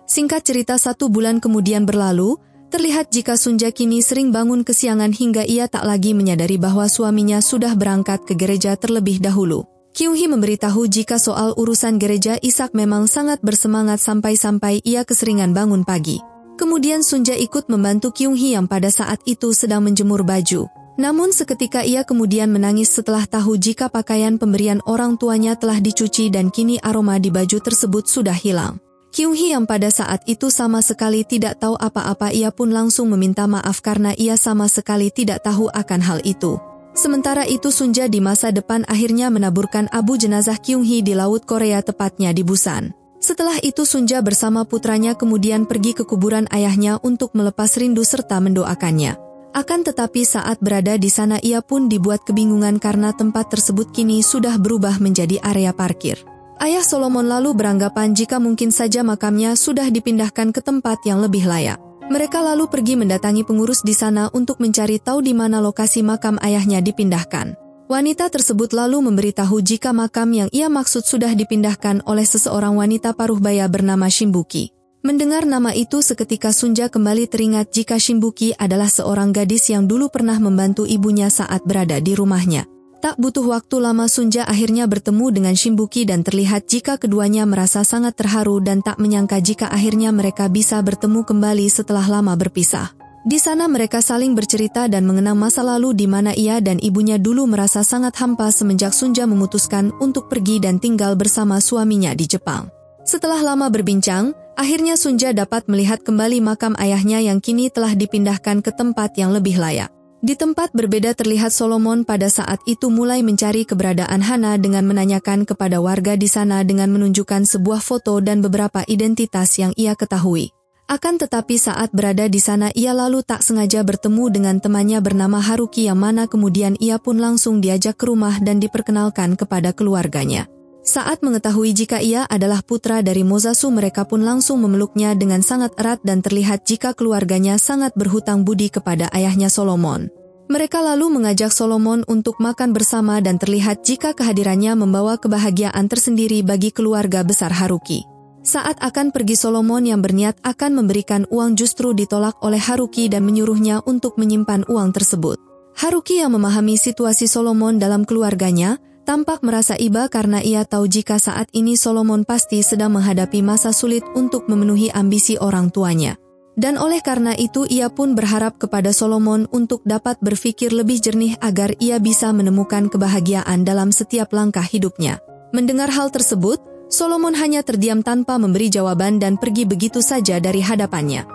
Singkat cerita 1 bulan kemudian berlalu, terlihat jika Sunja kini sering bangun kesiangan hingga ia tak lagi menyadari bahwa suaminya sudah berangkat ke gereja terlebih dahulu. Kyung-hee memberitahu jika soal urusan gereja Ishak memang sangat bersemangat sampai-sampai ia keseringan bangun pagi. Kemudian Sunja ikut membantu Kyung-hee yang pada saat itu sedang menjemur baju. Namun seketika ia kemudian menangis setelah tahu jika pakaian pemberian orang tuanya telah dicuci dan kini aroma di baju tersebut sudah hilang. Kyung-hee yang pada saat itu sama sekali tidak tahu apa-apa ia pun langsung meminta maaf karena ia sama sekali tidak tahu akan hal itu. Sementara itu Sunja di masa depan akhirnya menaburkan abu jenazah Kyung-hee di Laut Korea tepatnya di Busan. Setelah itu Sunja bersama putranya kemudian pergi ke kuburan ayahnya untuk melepas rindu serta mendoakannya. Akan tetapi saat berada di sana ia pun dibuat kebingungan karena tempat tersebut kini sudah berubah menjadi area parkir. Ayah Solomon lalu beranggapan jika mungkin saja makamnya sudah dipindahkan ke tempat yang lebih layak. Mereka lalu pergi mendatangi pengurus di sana untuk mencari tahu di mana lokasi makam ayahnya dipindahkan. Wanita tersebut lalu memberitahu jika makam yang ia maksud sudah dipindahkan oleh seseorang wanita paruhbaya bernama Shimbuki. Mendengar nama itu seketika Sunja kembali teringat jika Shimbuki adalah seorang gadis yang dulu pernah membantu ibunya saat berada di rumahnya. Tak butuh waktu lama Sunja akhirnya bertemu dengan Shimbuki dan terlihat jika keduanya merasa sangat terharu dan tak menyangka jika akhirnya mereka bisa bertemu kembali setelah lama berpisah. Di sana mereka saling bercerita dan mengenang masa lalu di mana ia dan ibunya dulu merasa sangat hampa semenjak Sunja memutuskan untuk pergi dan tinggal bersama suaminya di Jepang. Setelah lama berbincang, akhirnya Sunja dapat melihat kembali makam ayahnya yang kini telah dipindahkan ke tempat yang lebih layak. Di tempat berbeda terlihat Solomon pada saat itu mulai mencari keberadaan Hana dengan menanyakan kepada warga di sana dengan menunjukkan sebuah foto dan beberapa identitas yang ia ketahui. Akan tetapi saat berada di sana ia lalu tak sengaja bertemu dengan temannya bernama Haruki yang mana kemudian ia pun langsung diajak ke rumah dan diperkenalkan kepada keluarganya. Saat mengetahui jika ia adalah putra dari Mozasu, mereka pun langsung memeluknya dengan sangat erat dan terlihat jika keluarganya sangat berhutang budi kepada ayahnya Solomon. Mereka lalu mengajak Solomon untuk makan bersama dan terlihat jika kehadirannya membawa kebahagiaan tersendiri bagi keluarga besar Haruki. Saat akan pergi, Solomon yang berniat akan memberikan uang justru ditolak oleh Haruki dan menyuruhnya untuk menyimpan uang tersebut. Haruki yang memahami situasi Solomon dalam keluarganya, tampak merasa iba karena ia tahu jika saat ini Solomon pasti sedang menghadapi masa sulit untuk memenuhi ambisi orang tuanya. Dan oleh karena itu ia pun berharap kepada Solomon untuk dapat berpikir lebih jernih agar ia bisa menemukan kebahagiaan dalam setiap langkah hidupnya. Mendengar hal tersebut, Solomon hanya terdiam tanpa memberi jawaban dan pergi begitu saja dari hadapannya.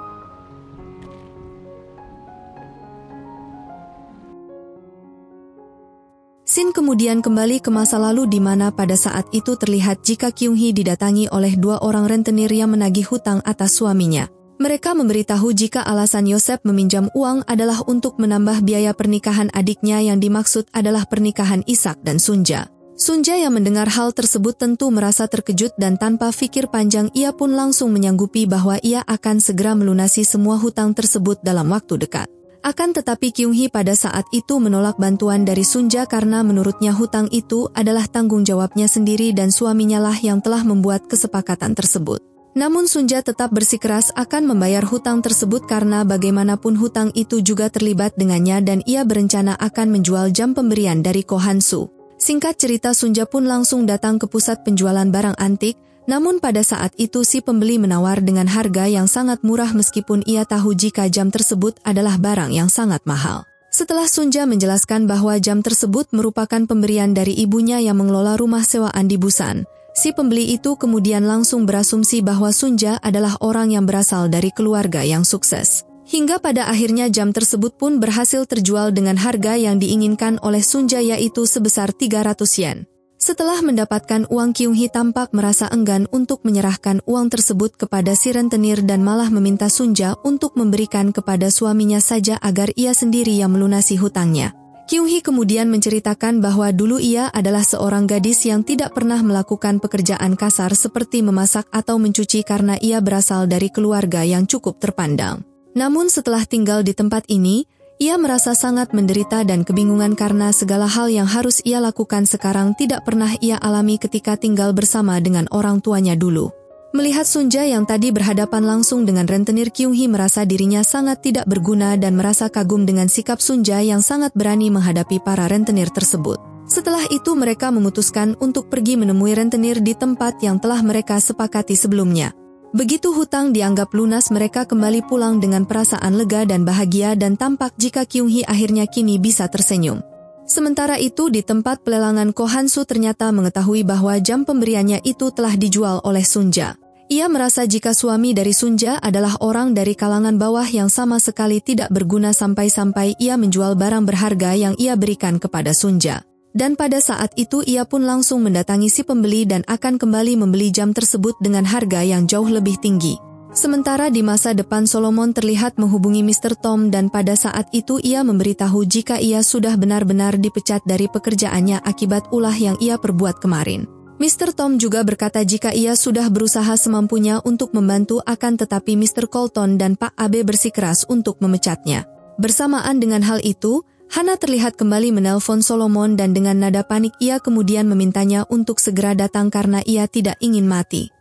Sin kemudian kembali ke masa lalu di mana pada saat itu terlihat jika Kyung-hee didatangi oleh 2 orang rentenir yang menagih hutang atas suaminya. Mereka memberitahu jika alasan Yosef meminjam uang adalah untuk menambah biaya pernikahan adiknya yang dimaksud adalah pernikahan Ishak dan Sunja. Sunja yang mendengar hal tersebut tentu merasa terkejut dan tanpa pikir panjang ia pun langsung menyanggupi bahwa ia akan segera melunasi semua hutang tersebut dalam waktu dekat. Akan tetapi Kyung-hee pada saat itu menolak bantuan dari Sunja karena menurutnya hutang itu adalah tanggung jawabnya sendiri dan suaminya lah yang telah membuat kesepakatan tersebut. Namun Sunja tetap bersikeras akan membayar hutang tersebut karena bagaimanapun hutang itu juga terlibat dengannya dan ia berencana akan menjual jam pemberian dari Kohansu. Singkat cerita, Sunja pun langsung datang ke pusat penjualan barang antik, namun pada saat itu si pembeli menawar dengan harga yang sangat murah meskipun ia tahu jika jam tersebut adalah barang yang sangat mahal. Setelah Sunja menjelaskan bahwa jam tersebut merupakan pemberian dari ibunya yang mengelola rumah sewaan di Busan, si pembeli itu kemudian langsung berasumsi bahwa Sunja adalah orang yang berasal dari keluarga yang sukses. Hingga pada akhirnya jam tersebut pun berhasil terjual dengan harga yang diinginkan oleh Sunja yaitu sebesar 300 yen. Setelah mendapatkan uang, Kyung-hee tampak merasa enggan untuk menyerahkan uang tersebut kepada si rentenir dan malah meminta Sunja untuk memberikan kepada suaminya saja agar ia sendiri yang melunasi hutangnya. Kyung-hee kemudian menceritakan bahwa dulu ia adalah seorang gadis yang tidak pernah melakukan pekerjaan kasar seperti memasak atau mencuci karena ia berasal dari keluarga yang cukup terpandang. Namun setelah tinggal di tempat ini, ia merasa sangat menderita dan kebingungan karena segala hal yang harus ia lakukan sekarang tidak pernah ia alami ketika tinggal bersama dengan orang tuanya dulu. Melihat Sunja yang tadi berhadapan langsung dengan rentenir, Kyung-hee merasa dirinya sangat tidak berguna dan merasa kagum dengan sikap Sunja yang sangat berani menghadapi para rentenir tersebut. Setelah itu mereka memutuskan untuk pergi menemui rentenir di tempat yang telah mereka sepakati sebelumnya. Begitu hutang dianggap lunas, mereka kembali pulang dengan perasaan lega dan bahagia dan tampak jika Kyung-hee akhirnya kini bisa tersenyum. Sementara itu di tempat pelelangan Kohansu ternyata mengetahui bahwa jam pemberiannya itu telah dijual oleh Sunja. Ia merasa jika suami dari Sunja adalah orang dari kalangan bawah yang sama sekali tidak berguna sampai-sampai ia menjual barang berharga yang ia berikan kepada Sunja. Dan pada saat itu ia pun langsung mendatangi si pembeli dan akan kembali membeli jam tersebut dengan harga yang jauh lebih tinggi. Sementara di masa depan Solomon terlihat menghubungi Mr. Tom dan pada saat itu ia memberitahu jika ia sudah benar-benar dipecat dari pekerjaannya akibat ulah yang ia perbuat kemarin. Mr. Tom juga berkata jika ia sudah berusaha semampunya untuk membantu akan tetapi Mr. Colton dan Pak Abe bersikeras untuk memecatnya. Bersamaan dengan hal itu, Hana terlihat kembali menelpon Solomon dan dengan nada panik ia kemudian memintanya untuk segera datang karena ia tidak ingin mati.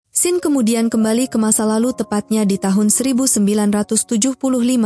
Sin kemudian kembali ke masa lalu tepatnya di tahun 1975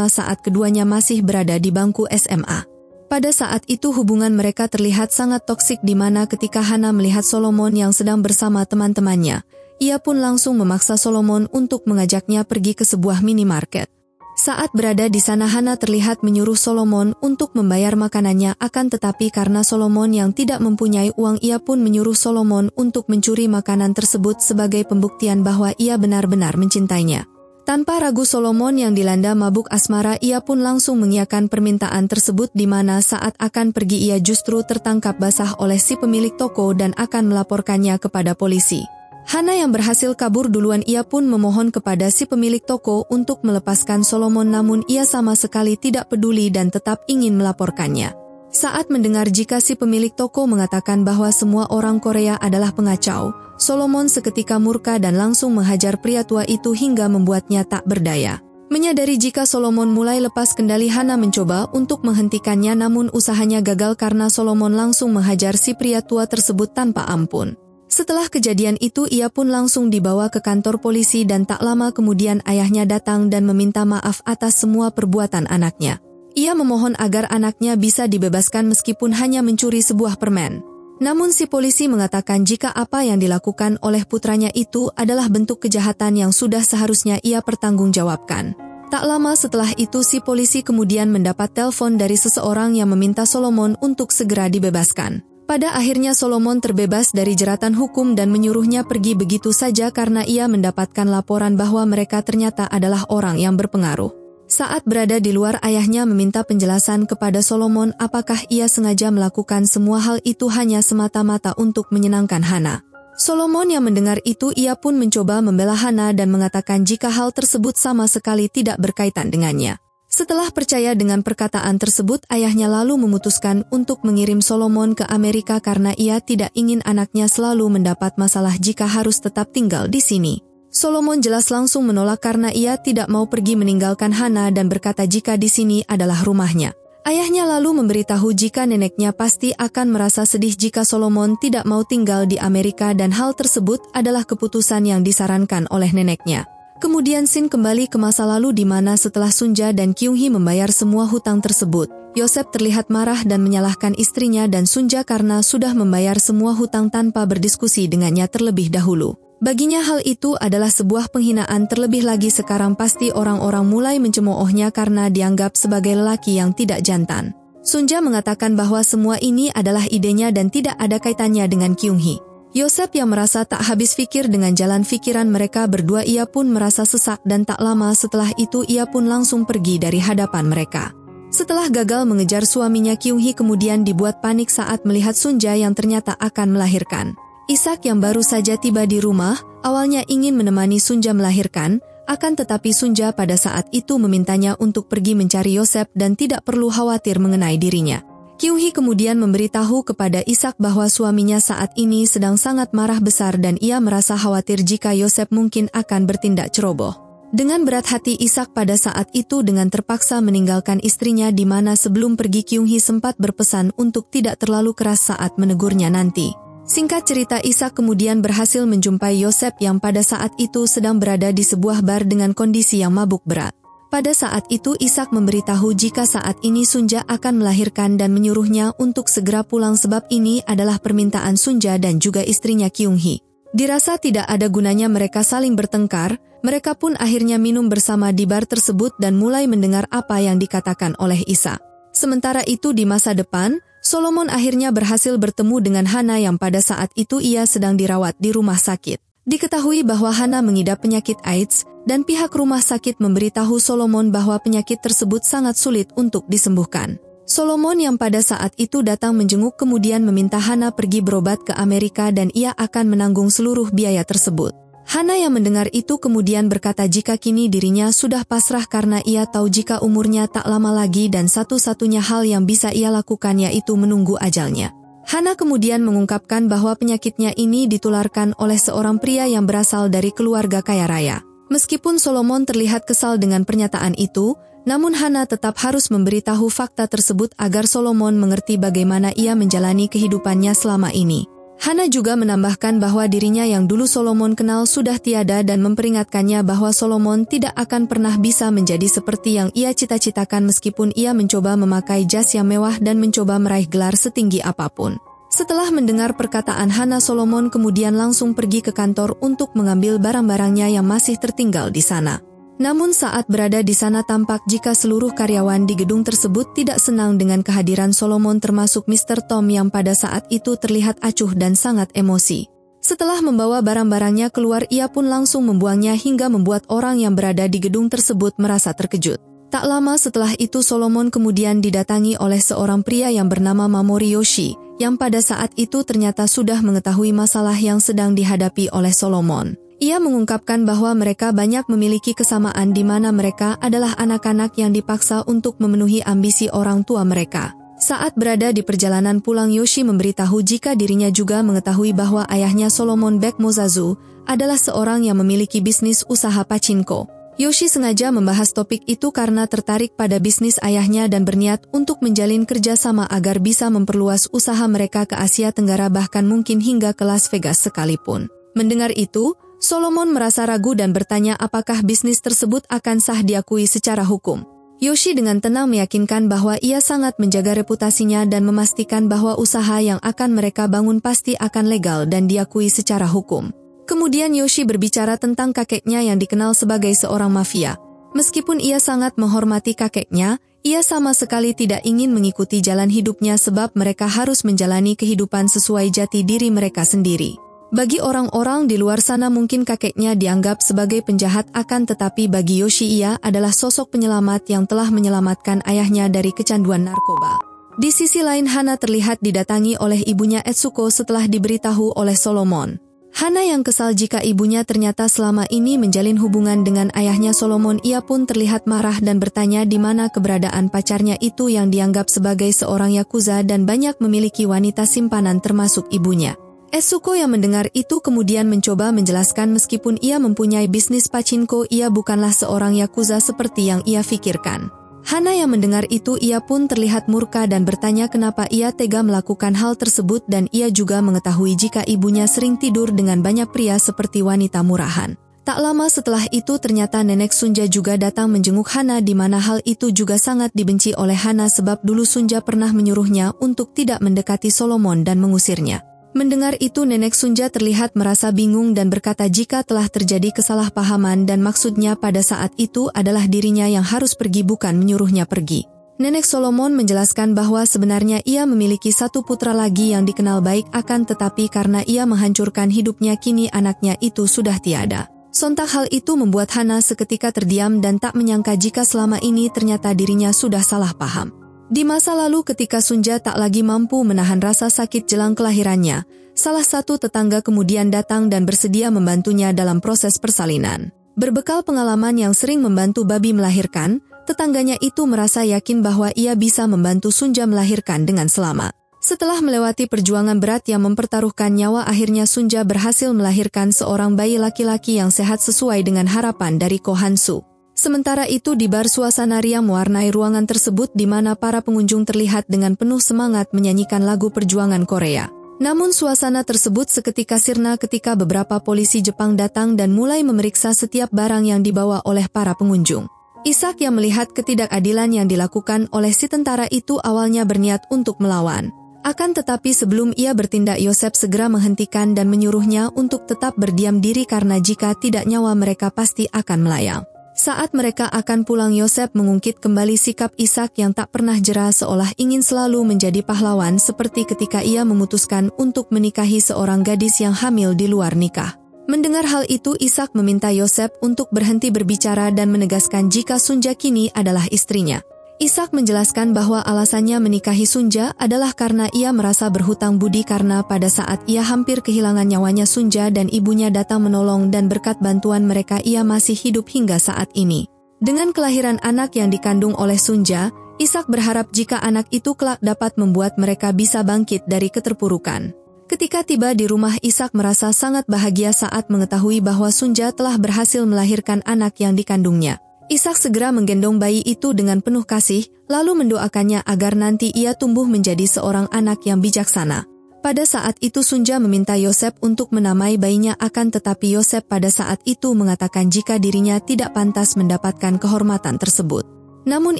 saat keduanya masih berada di bangku SMA. Pada saat itu hubungan mereka terlihat sangat toksik di mana ketika Hana melihat Solomon yang sedang bersama teman-temannya, ia pun langsung memaksa Solomon untuk mengajaknya pergi ke sebuah minimarket. Saat berada di sana Hana terlihat menyuruh Solomon untuk membayar makanannya akan tetapi karena Solomon yang tidak mempunyai uang ia pun menyuruh Solomon untuk mencuri makanan tersebut sebagai pembuktian bahwa ia benar-benar mencintainya. Tanpa ragu Solomon yang dilanda mabuk asmara ia pun langsung mengiyakan permintaan tersebut di mana saat akan pergi ia justru tertangkap basah oleh si pemilik toko dan akan melaporkannya kepada polisi. Hana yang berhasil kabur duluan ia pun memohon kepada si pemilik toko untuk melepaskan Solomon namun ia sama sekali tidak peduli dan tetap ingin melaporkannya. Saat mendengar jika si pemilik toko mengatakan bahwa semua orang Korea adalah pengacau, Solomon seketika murka dan langsung menghajar pria tua itu hingga membuatnya tak berdaya. Menyadari jika Solomon mulai lepas kendali, Hana mencoba untuk menghentikannya, namun usahanya gagal karena Solomon langsung menghajar si pria tua tersebut tanpa ampun. Setelah kejadian itu, ia pun langsung dibawa ke kantor polisi dan tak lama kemudian ayahnya datang dan meminta maaf atas semua perbuatan anaknya. Ia memohon agar anaknya bisa dibebaskan meskipun hanya mencuri sebuah permen. Namun si polisi mengatakan jika apa yang dilakukan oleh putranya itu adalah bentuk kejahatan yang sudah seharusnya ia pertanggungjawabkan. Tak lama setelah itu si polisi kemudian mendapat telepon dari seseorang yang meminta Solomon untuk segera dibebaskan. Pada akhirnya Solomon terbebas dari jeratan hukum dan menyuruhnya pergi begitu saja karena ia mendapatkan laporan bahwa mereka ternyata adalah orang yang berpengaruh. Saat berada di luar, ayahnya meminta penjelasan kepada Solomon apakah ia sengaja melakukan semua hal itu hanya semata-mata untuk menyenangkan Hana. Solomon yang mendengar itu, ia pun mencoba membela Hana dan mengatakan jika hal tersebut sama sekali tidak berkaitan dengannya. Setelah percaya dengan perkataan tersebut, ayahnya lalu memutuskan untuk mengirim Solomon ke Amerika karena ia tidak ingin anaknya selalu mendapat masalah jika harus tetap tinggal di sini. Solomon jelas langsung menolak karena ia tidak mau pergi meninggalkan Hana dan berkata jika di sini adalah rumahnya. Ayahnya lalu memberitahu jika neneknya pasti akan merasa sedih jika Solomon tidak mau tinggal di Amerika dan hal tersebut adalah keputusan yang disarankan oleh neneknya. Kemudian Sin kembali ke masa lalu di mana setelah Sunja dan Kyung-hee membayar semua hutang tersebut, Yosep terlihat marah dan menyalahkan istrinya dan Sunja karena sudah membayar semua hutang tanpa berdiskusi dengannya terlebih dahulu. Baginya hal itu adalah sebuah penghinaan, terlebih lagi sekarang pasti orang-orang mulai mencemoohnya karena dianggap sebagai lelaki yang tidak jantan. Sunja mengatakan bahwa semua ini adalah idenya dan tidak ada kaitannya dengan Kyung-hee. Yosep yang merasa tak habis pikir dengan jalan pikiran mereka berdua, ia pun merasa sesak dan tak lama setelah itu ia pun langsung pergi dari hadapan mereka. Setelah gagal mengejar suaminya, Kyung-hee kemudian dibuat panik saat melihat Sunja yang ternyata akan melahirkan. Isak yang baru saja tiba di rumah, awalnya ingin menemani Sunja melahirkan, akan tetapi Sunja pada saat itu memintanya untuk pergi mencari Yosep dan tidak perlu khawatir mengenai dirinya. Kyung-hee kemudian memberitahu kepada Isak bahwa suaminya saat ini sedang sangat marah besar dan ia merasa khawatir jika Yosep mungkin akan bertindak ceroboh. Dengan berat hati Isak pada saat itu dengan terpaksa meninggalkan istrinya di mana sebelum pergi Kyung-hee sempat berpesan untuk tidak terlalu keras saat menegurnya nanti. Singkat cerita, Isak kemudian berhasil menjumpai Yosep yang pada saat itu sedang berada di sebuah bar dengan kondisi yang mabuk berat. Pada saat itu Isak memberitahu jika saat ini Sunja akan melahirkan dan menyuruhnya untuk segera pulang sebab ini adalah permintaan Sunja dan juga istrinya Kyung-hee. Dirasa tidak ada gunanya mereka saling bertengkar, mereka pun akhirnya minum bersama di bar tersebut dan mulai mendengar apa yang dikatakan oleh Isak. Sementara itu di masa depan, Solomon akhirnya berhasil bertemu dengan Hana yang pada saat itu ia sedang dirawat di rumah sakit. Diketahui bahwa Hana mengidap penyakit AIDS dan pihak rumah sakit memberitahu Solomon bahwa penyakit tersebut sangat sulit untuk disembuhkan. Solomon yang pada saat itu datang menjenguk kemudian meminta Hana pergi berobat ke Amerika dan ia akan menanggung seluruh biaya tersebut. Hana yang mendengar itu kemudian berkata jika kini dirinya sudah pasrah karena ia tahu jika umurnya tak lama lagi dan satu-satunya hal yang bisa ia lakukan yaitu menunggu ajalnya. Hana kemudian mengungkapkan bahwa penyakitnya ini ditularkan oleh seorang pria yang berasal dari keluarga kaya raya. Meskipun Solomon terlihat kesal dengan pernyataan itu, namun Hana tetap harus memberitahu fakta tersebut agar Solomon mengerti bagaimana ia menjalani kehidupannya selama ini. Hana juga menambahkan bahwa dirinya yang dulu Solomon kenal sudah tiada dan memperingatkannya bahwa Solomon tidak akan pernah bisa menjadi seperti yang ia cita-citakan meskipun ia mencoba memakai jas yang mewah dan mencoba meraih gelar setinggi apapun. Setelah mendengar perkataan Hana, Solomon kemudian langsung pergi ke kantor untuk mengambil barang-barangnya yang masih tertinggal di sana. Namun saat berada di sana tampak jika seluruh karyawan di gedung tersebut tidak senang dengan kehadiran Solomon termasuk Mr. Tom yang pada saat itu terlihat acuh dan sangat emosi. Setelah membawa barang-barangnya keluar, ia pun langsung membuangnya hingga membuat orang yang berada di gedung tersebut merasa terkejut. Tak lama setelah itu Solomon kemudian didatangi oleh seorang pria yang bernama Mamori Yoshi, yang pada saat itu ternyata sudah mengetahui masalah yang sedang dihadapi oleh Solomon. Ia mengungkapkan bahwa mereka banyak memiliki kesamaan di mana mereka adalah anak-anak yang dipaksa untuk memenuhi ambisi orang tua mereka. Saat berada di perjalanan pulang, Yoshi memberitahu jika dirinya juga mengetahui bahwa ayahnya Solomon Bekmozazu adalah seorang yang memiliki bisnis usaha pachinko. Yoshi sengaja membahas topik itu karena tertarik pada bisnis ayahnya dan berniat untuk menjalin kerjasama agar bisa memperluas usaha mereka ke Asia Tenggara, bahkan mungkin hingga ke Las Vegas sekalipun. Mendengar itu, Solomon merasa ragu dan bertanya apakah bisnis tersebut akan sah diakui secara hukum. Yoshi dengan tenang meyakinkan bahwa ia sangat menjaga reputasinya dan memastikan bahwa usaha yang akan mereka bangun pasti akan legal dan diakui secara hukum. Kemudian Yoshi berbicara tentang kakeknya yang dikenal sebagai seorang mafia. Meskipun ia sangat menghormati kakeknya, ia sama sekali tidak ingin mengikuti jalan hidupnya sebab mereka harus menjalani kehidupan sesuai jati diri mereka sendiri. Bagi orang-orang di luar sana mungkin kakeknya dianggap sebagai penjahat, akan tetapi bagi Yoshi ia adalah sosok penyelamat yang telah menyelamatkan ayahnya dari kecanduan narkoba. Di sisi lain, Hana terlihat didatangi oleh ibunya Etsuko setelah diberitahu oleh Solomon. Hana yang kesal jika ibunya ternyata selama ini menjalin hubungan dengan ayahnya Solomon. Ia pun terlihat marah dan bertanya di mana keberadaan pacarnya itu yang dianggap sebagai seorang yakuza dan banyak memiliki wanita simpanan termasuk ibunya. Etsuko yang mendengar itu kemudian mencoba menjelaskan meskipun ia mempunyai bisnis pachinko, ia bukanlah seorang yakuza seperti yang ia pikirkan. Hana yang mendengar itu ia pun terlihat murka dan bertanya kenapa ia tega melakukan hal tersebut, dan ia juga mengetahui jika ibunya sering tidur dengan banyak pria seperti wanita murahan. Tak lama setelah itu ternyata nenek Sunja juga datang menjenguk Hana, di mana hal itu juga sangat dibenci oleh Hana sebab dulu Sunja pernah menyuruhnya untuk tidak mendekati Solomon dan mengusirnya. Mendengar itu nenek Sunja terlihat merasa bingung dan berkata jika telah terjadi kesalahpahaman dan maksudnya pada saat itu adalah dirinya yang harus pergi bukan menyuruhnya pergi. Nenek Solomon menjelaskan bahwa sebenarnya ia memiliki satu putra lagi yang dikenal baik, akan tetapi karena ia menghancurkan hidupnya kini anaknya itu sudah tiada. Sontak hal itu membuat Hana seketika terdiam dan tak menyangka jika selama ini ternyata dirinya sudah salah paham. Di masa lalu ketika Sunja tak lagi mampu menahan rasa sakit jelang kelahirannya, salah satu tetangga kemudian datang dan bersedia membantunya dalam proses persalinan. Berbekal pengalaman yang sering membantu babi melahirkan, tetangganya itu merasa yakin bahwa ia bisa membantu Sunja melahirkan dengan selamat. Setelah melewati perjuangan berat yang mempertaruhkan nyawa, akhirnya Sunja berhasil melahirkan seorang bayi laki-laki yang sehat sesuai dengan harapan dari Kohansu. Sementara itu di bar, suasana riang mewarnai ruangan tersebut di mana para pengunjung terlihat dengan penuh semangat menyanyikan lagu perjuangan Korea. Namun suasana tersebut seketika sirna ketika beberapa polisi Jepang datang dan mulai memeriksa setiap barang yang dibawa oleh para pengunjung. Ishak yang melihat ketidakadilan yang dilakukan oleh si tentara itu awalnya berniat untuk melawan. Akan tetapi sebelum ia bertindak, Yosef segera menghentikan dan menyuruhnya untuk tetap berdiam diri karena jika tidak nyawa mereka pasti akan melayang. Saat mereka akan pulang, Yosef mengungkit kembali sikap Ishak yang tak pernah jera seolah ingin selalu menjadi pahlawan seperti ketika ia memutuskan untuk menikahi seorang gadis yang hamil di luar nikah. Mendengar hal itu, Ishak meminta Yosef untuk berhenti berbicara dan menegaskan jika Sunja kini adalah istrinya. Ishak menjelaskan bahwa alasannya menikahi Sunja adalah karena ia merasa berhutang budi karena pada saat ia hampir kehilangan nyawanya, Sunja dan ibunya datang menolong dan berkat bantuan mereka ia masih hidup hingga saat ini. Dengan kelahiran anak yang dikandung oleh Sunja, Ishak berharap jika anak itu kelak dapat membuat mereka bisa bangkit dari keterpurukan. Ketika tiba di rumah, Ishak merasa sangat bahagia saat mengetahui bahwa Sunja telah berhasil melahirkan anak yang dikandungnya. Ishak segera menggendong bayi itu dengan penuh kasih, lalu mendoakannya agar nanti ia tumbuh menjadi seorang anak yang bijaksana. Pada saat itu Sunja meminta Yosef untuk menamai bayinya, akan tetapi Yosef pada saat itu mengatakan jika dirinya tidak pantas mendapatkan kehormatan tersebut. Namun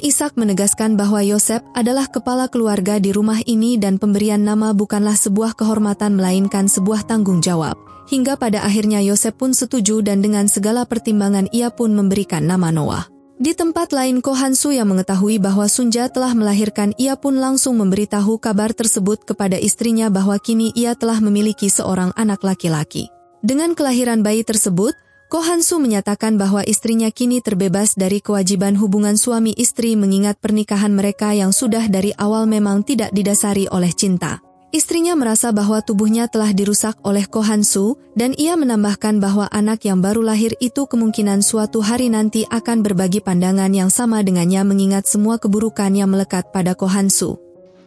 Ishak menegaskan bahwa Yosef adalah kepala keluarga di rumah ini dan pemberian nama bukanlah sebuah kehormatan melainkan sebuah tanggung jawab. Hingga pada akhirnya Yosef pun setuju dan dengan segala pertimbangan ia pun memberikan nama Noah. Di tempat lain, Kohansu yang mengetahui bahwa Sunja telah melahirkan, ia pun langsung memberitahu kabar tersebut kepada istrinya bahwa kini ia telah memiliki seorang anak laki-laki. Dengan kelahiran bayi tersebut, Kohansu menyatakan bahwa istrinya kini terbebas dari kewajiban hubungan suami istri mengingat pernikahan mereka yang sudah dari awal memang tidak didasari oleh cinta. Istrinya merasa bahwa tubuhnya telah dirusak oleh Kohansu dan ia menambahkan bahwa anak yang baru lahir itu kemungkinan suatu hari nanti akan berbagi pandangan yang sama dengannya mengingat semua keburukan yang melekat pada Kohansu.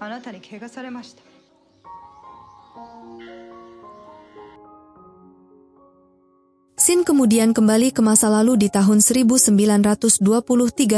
あなたに怪我されました。Sin kemudian kembali ke masa lalu di tahun 1923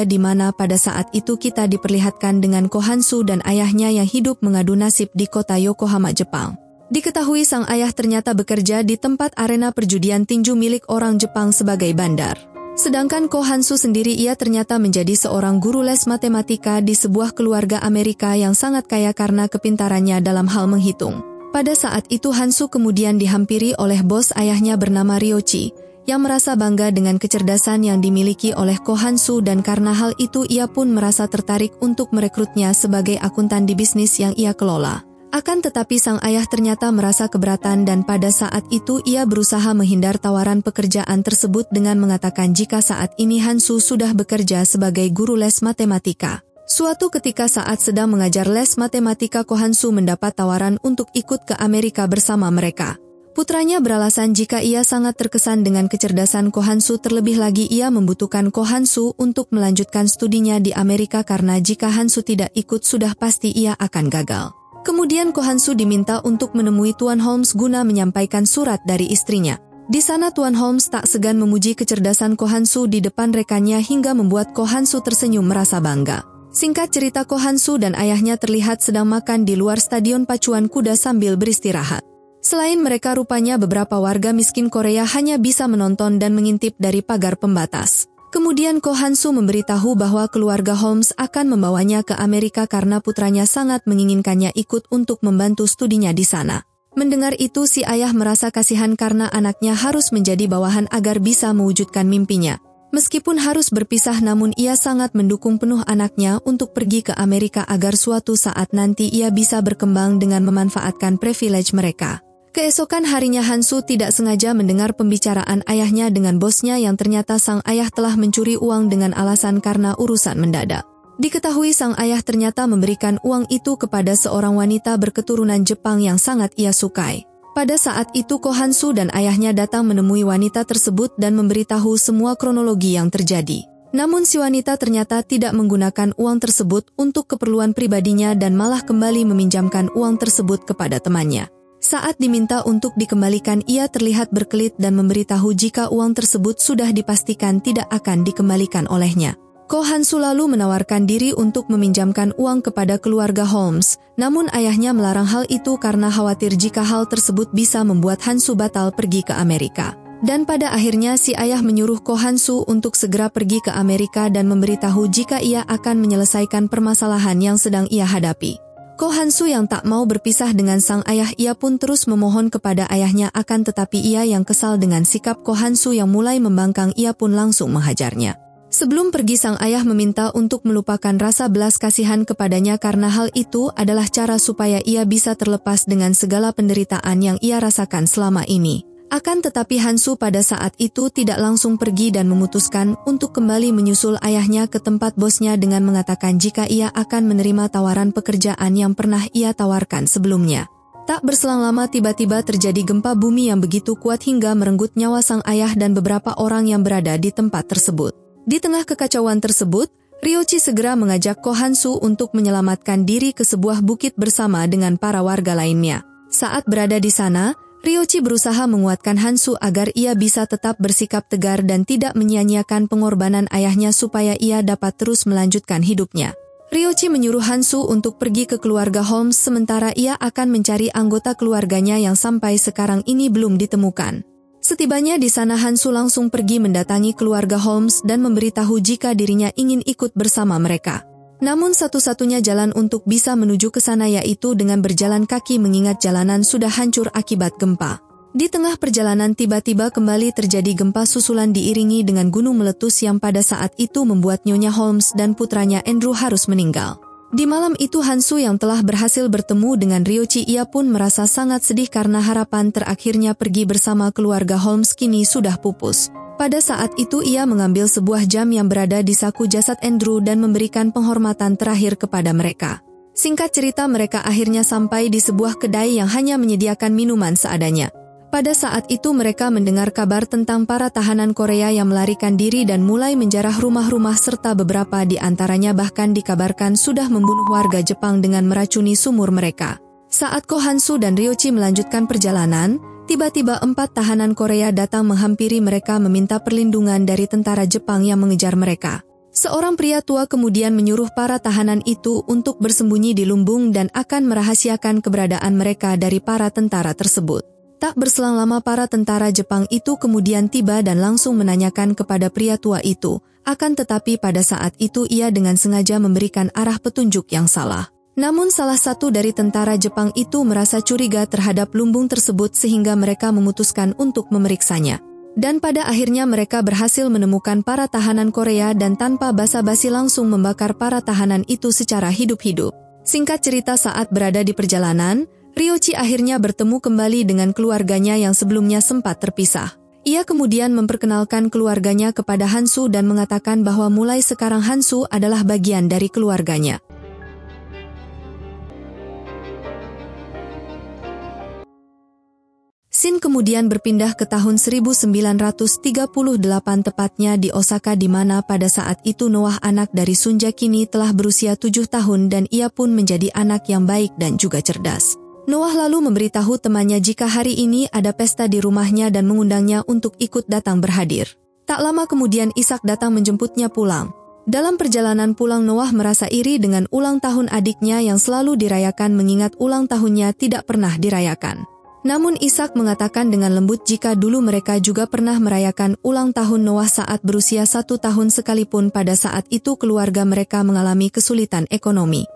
di mana pada saat itu kita diperlihatkan dengan Kohansu dan ayahnya yang hidup mengadu nasib di kota Yokohama, Jepang. Diketahui sang ayah ternyata bekerja di tempat arena perjudian tinju milik orang Jepang sebagai bandar. Sedangkan Kohansu sendiri ia ternyata menjadi seorang guru les matematika di sebuah keluarga Amerika yang sangat kaya karena kepintarannya dalam hal menghitung. Pada saat itu Hansu kemudian dihampiri oleh bos ayahnya bernama Ryochi, yang merasa bangga dengan kecerdasan yang dimiliki oleh Kohansu dan karena hal itu ia pun merasa tertarik untuk merekrutnya sebagai akuntan di bisnis yang ia kelola. Akan tetapi sang ayah ternyata merasa keberatan dan pada saat itu ia berusaha menghindar tawaran pekerjaan tersebut dengan mengatakan jika saat ini Hansu sudah bekerja sebagai guru les matematika. Suatu ketika saat sedang mengajar les matematika, Kohansu mendapat tawaran untuk ikut ke Amerika bersama mereka. Putranya beralasan jika ia sangat terkesan dengan kecerdasan Kohansu, terlebih lagi ia membutuhkan Kohansu untuk melanjutkan studinya di Amerika karena jika Hansu tidak ikut sudah pasti ia akan gagal. Kemudian Kohansu diminta untuk menemui Tuan Holmes guna menyampaikan surat dari istrinya. Di sana Tuan Holmes tak segan memuji kecerdasan Kohansu di depan rekannya hingga membuat Kohansu tersenyum merasa bangga. Singkat cerita, Kohansu dan ayahnya terlihat sedang makan di luar stadion pacuan kuda sambil beristirahat. Selain mereka, rupanya beberapa warga miskin Korea hanya bisa menonton dan mengintip dari pagar pembatas. Kemudian Kohansu memberitahu bahwa keluarga Holmes akan membawanya ke Amerika karena putranya sangat menginginkannya ikut untuk membantu studinya di sana. Mendengar itu si ayah merasa kasihan karena anaknya harus menjadi bawahan agar bisa mewujudkan mimpinya. Meskipun harus berpisah namun ia sangat mendukung penuh anaknya untuk pergi ke Amerika agar suatu saat nanti ia bisa berkembang dengan memanfaatkan privilege mereka. Keesokan harinya Hansu tidak sengaja mendengar pembicaraan ayahnya dengan bosnya yang ternyata sang ayah telah mencuri uang dengan alasan karena urusan mendadak. Diketahui sang ayah ternyata memberikan uang itu kepada seorang wanita berketurunan Jepang yang sangat ia sukai. Pada saat itu Kohansu dan ayahnya datang menemui wanita tersebut dan memberitahu semua kronologi yang terjadi. Namun si wanita ternyata tidak menggunakan uang tersebut untuk keperluan pribadinya dan malah kembali meminjamkan uang tersebut kepada temannya. Saat diminta untuk dikembalikan ia terlihat berkelit dan memberitahu jika uang tersebut sudah dipastikan tidak akan dikembalikan olehnya. Kohansu lalu menawarkan diri untuk meminjamkan uang kepada keluarga Holmes, namun ayahnya melarang hal itu karena khawatir jika hal tersebut bisa membuat Hansu batal pergi ke Amerika. Dan pada akhirnya si ayah menyuruh Kohansu untuk segera pergi ke Amerika dan memberitahu jika ia akan menyelesaikan permasalahan yang sedang ia hadapi. Kohansu yang tak mau berpisah dengan sang ayah, ia pun terus memohon kepada ayahnya, akan tetapi ia yang kesal dengan sikap Kohansu yang mulai membangkang, ia pun langsung menghajarnya. Sebelum pergi sang ayah meminta untuk melupakan rasa belas kasihan kepadanya karena hal itu adalah cara supaya ia bisa terlepas dengan segala penderitaan yang ia rasakan selama ini. Akan tetapi Hansu pada saat itu tidak langsung pergi dan memutuskan untuk kembali menyusul ayahnya ke tempat bosnya dengan mengatakan jika ia akan menerima tawaran pekerjaan yang pernah ia tawarkan sebelumnya. Tak berselang lama tiba-tiba terjadi gempa bumi yang begitu kuat hingga merenggut nyawa sang ayah dan beberapa orang yang berada di tempat tersebut. Di tengah kekacauan tersebut, Ryochi segera mengajak Kohansu untuk menyelamatkan diri ke sebuah bukit bersama dengan para warga lainnya. Saat berada di sana, Ryochi berusaha menguatkan Hansu agar ia bisa tetap bersikap tegar dan tidak menyia-nyiakan pengorbanan ayahnya supaya ia dapat terus melanjutkan hidupnya. Ryochi menyuruh Hansu untuk pergi ke keluarga Holmes sementara ia akan mencari anggota keluarganya yang sampai sekarang ini belum ditemukan. Setibanya di sana Hansu langsung pergi mendatangi keluarga Holmes dan memberitahu jika dirinya ingin ikut bersama mereka. Namun satu-satunya jalan untuk bisa menuju ke sana yaitu dengan berjalan kaki mengingat jalanan sudah hancur akibat gempa. Di tengah perjalanan tiba-tiba kembali terjadi gempa susulan diiringi dengan gunung meletus yang pada saat itu membuat Nyonya Holmes dan putranya Andrew harus meninggal. Di malam itu Hansu yang telah berhasil bertemu dengan Ryochi ia pun merasa sangat sedih karena harapan terakhirnya pergi bersama keluarga Holmes kini sudah pupus. Pada saat itu ia mengambil sebuah jam yang berada di saku jasad Andrew dan memberikan penghormatan terakhir kepada mereka. Singkat cerita mereka akhirnya sampai di sebuah kedai yang hanya menyediakan minuman seadanya. Pada saat itu mereka mendengar kabar tentang para tahanan Korea yang melarikan diri dan mulai menjarah rumah-rumah serta beberapa di antaranya bahkan dikabarkan sudah membunuh warga Jepang dengan meracuni sumur mereka. Saat Ko Han-soo dan Ryochi melanjutkan perjalanan, tiba-tiba 4 tahanan Korea datang menghampiri mereka meminta perlindungan dari tentara Jepang yang mengejar mereka. Seorang pria tua kemudian menyuruh para tahanan itu untuk bersembunyi di lumbung dan akan merahasiakan keberadaan mereka dari para tentara tersebut. Tak berselang lama para tentara Jepang itu kemudian tiba dan langsung menanyakan kepada pria tua itu, akan tetapi pada saat itu ia dengan sengaja memberikan arah petunjuk yang salah. Namun salah satu dari tentara Jepang itu merasa curiga terhadap lumbung tersebut sehingga mereka memutuskan untuk memeriksanya. Dan pada akhirnya mereka berhasil menemukan para tahanan Korea dan tanpa basa-basi langsung membakar para tahanan itu secara hidup-hidup. Singkat cerita saat berada di perjalanan, Ryochi akhirnya bertemu kembali dengan keluarganya yang sebelumnya sempat terpisah. Ia kemudian memperkenalkan keluarganya kepada Han-soo dan mengatakan bahwa mulai sekarang Han-soo adalah bagian dari keluarganya. Scene kemudian berpindah ke tahun 1938 tepatnya di Osaka di mana pada saat itu Noah anak dari Sunja kini telah berusia 7 tahun dan ia pun menjadi anak yang baik dan juga cerdas. Noah lalu memberitahu temannya jika hari ini ada pesta di rumahnya dan mengundangnya untuk ikut datang berhadir. Tak lama kemudian Ishak datang menjemputnya pulang. Dalam perjalanan pulang Noah merasa iri dengan ulang tahun adiknya yang selalu dirayakan mengingat ulang tahunnya tidak pernah dirayakan. Namun Ishak mengatakan dengan lembut jika dulu mereka juga pernah merayakan ulang tahun Noah saat berusia 1 tahun sekalipun pada saat itu keluarga mereka mengalami kesulitan ekonomi.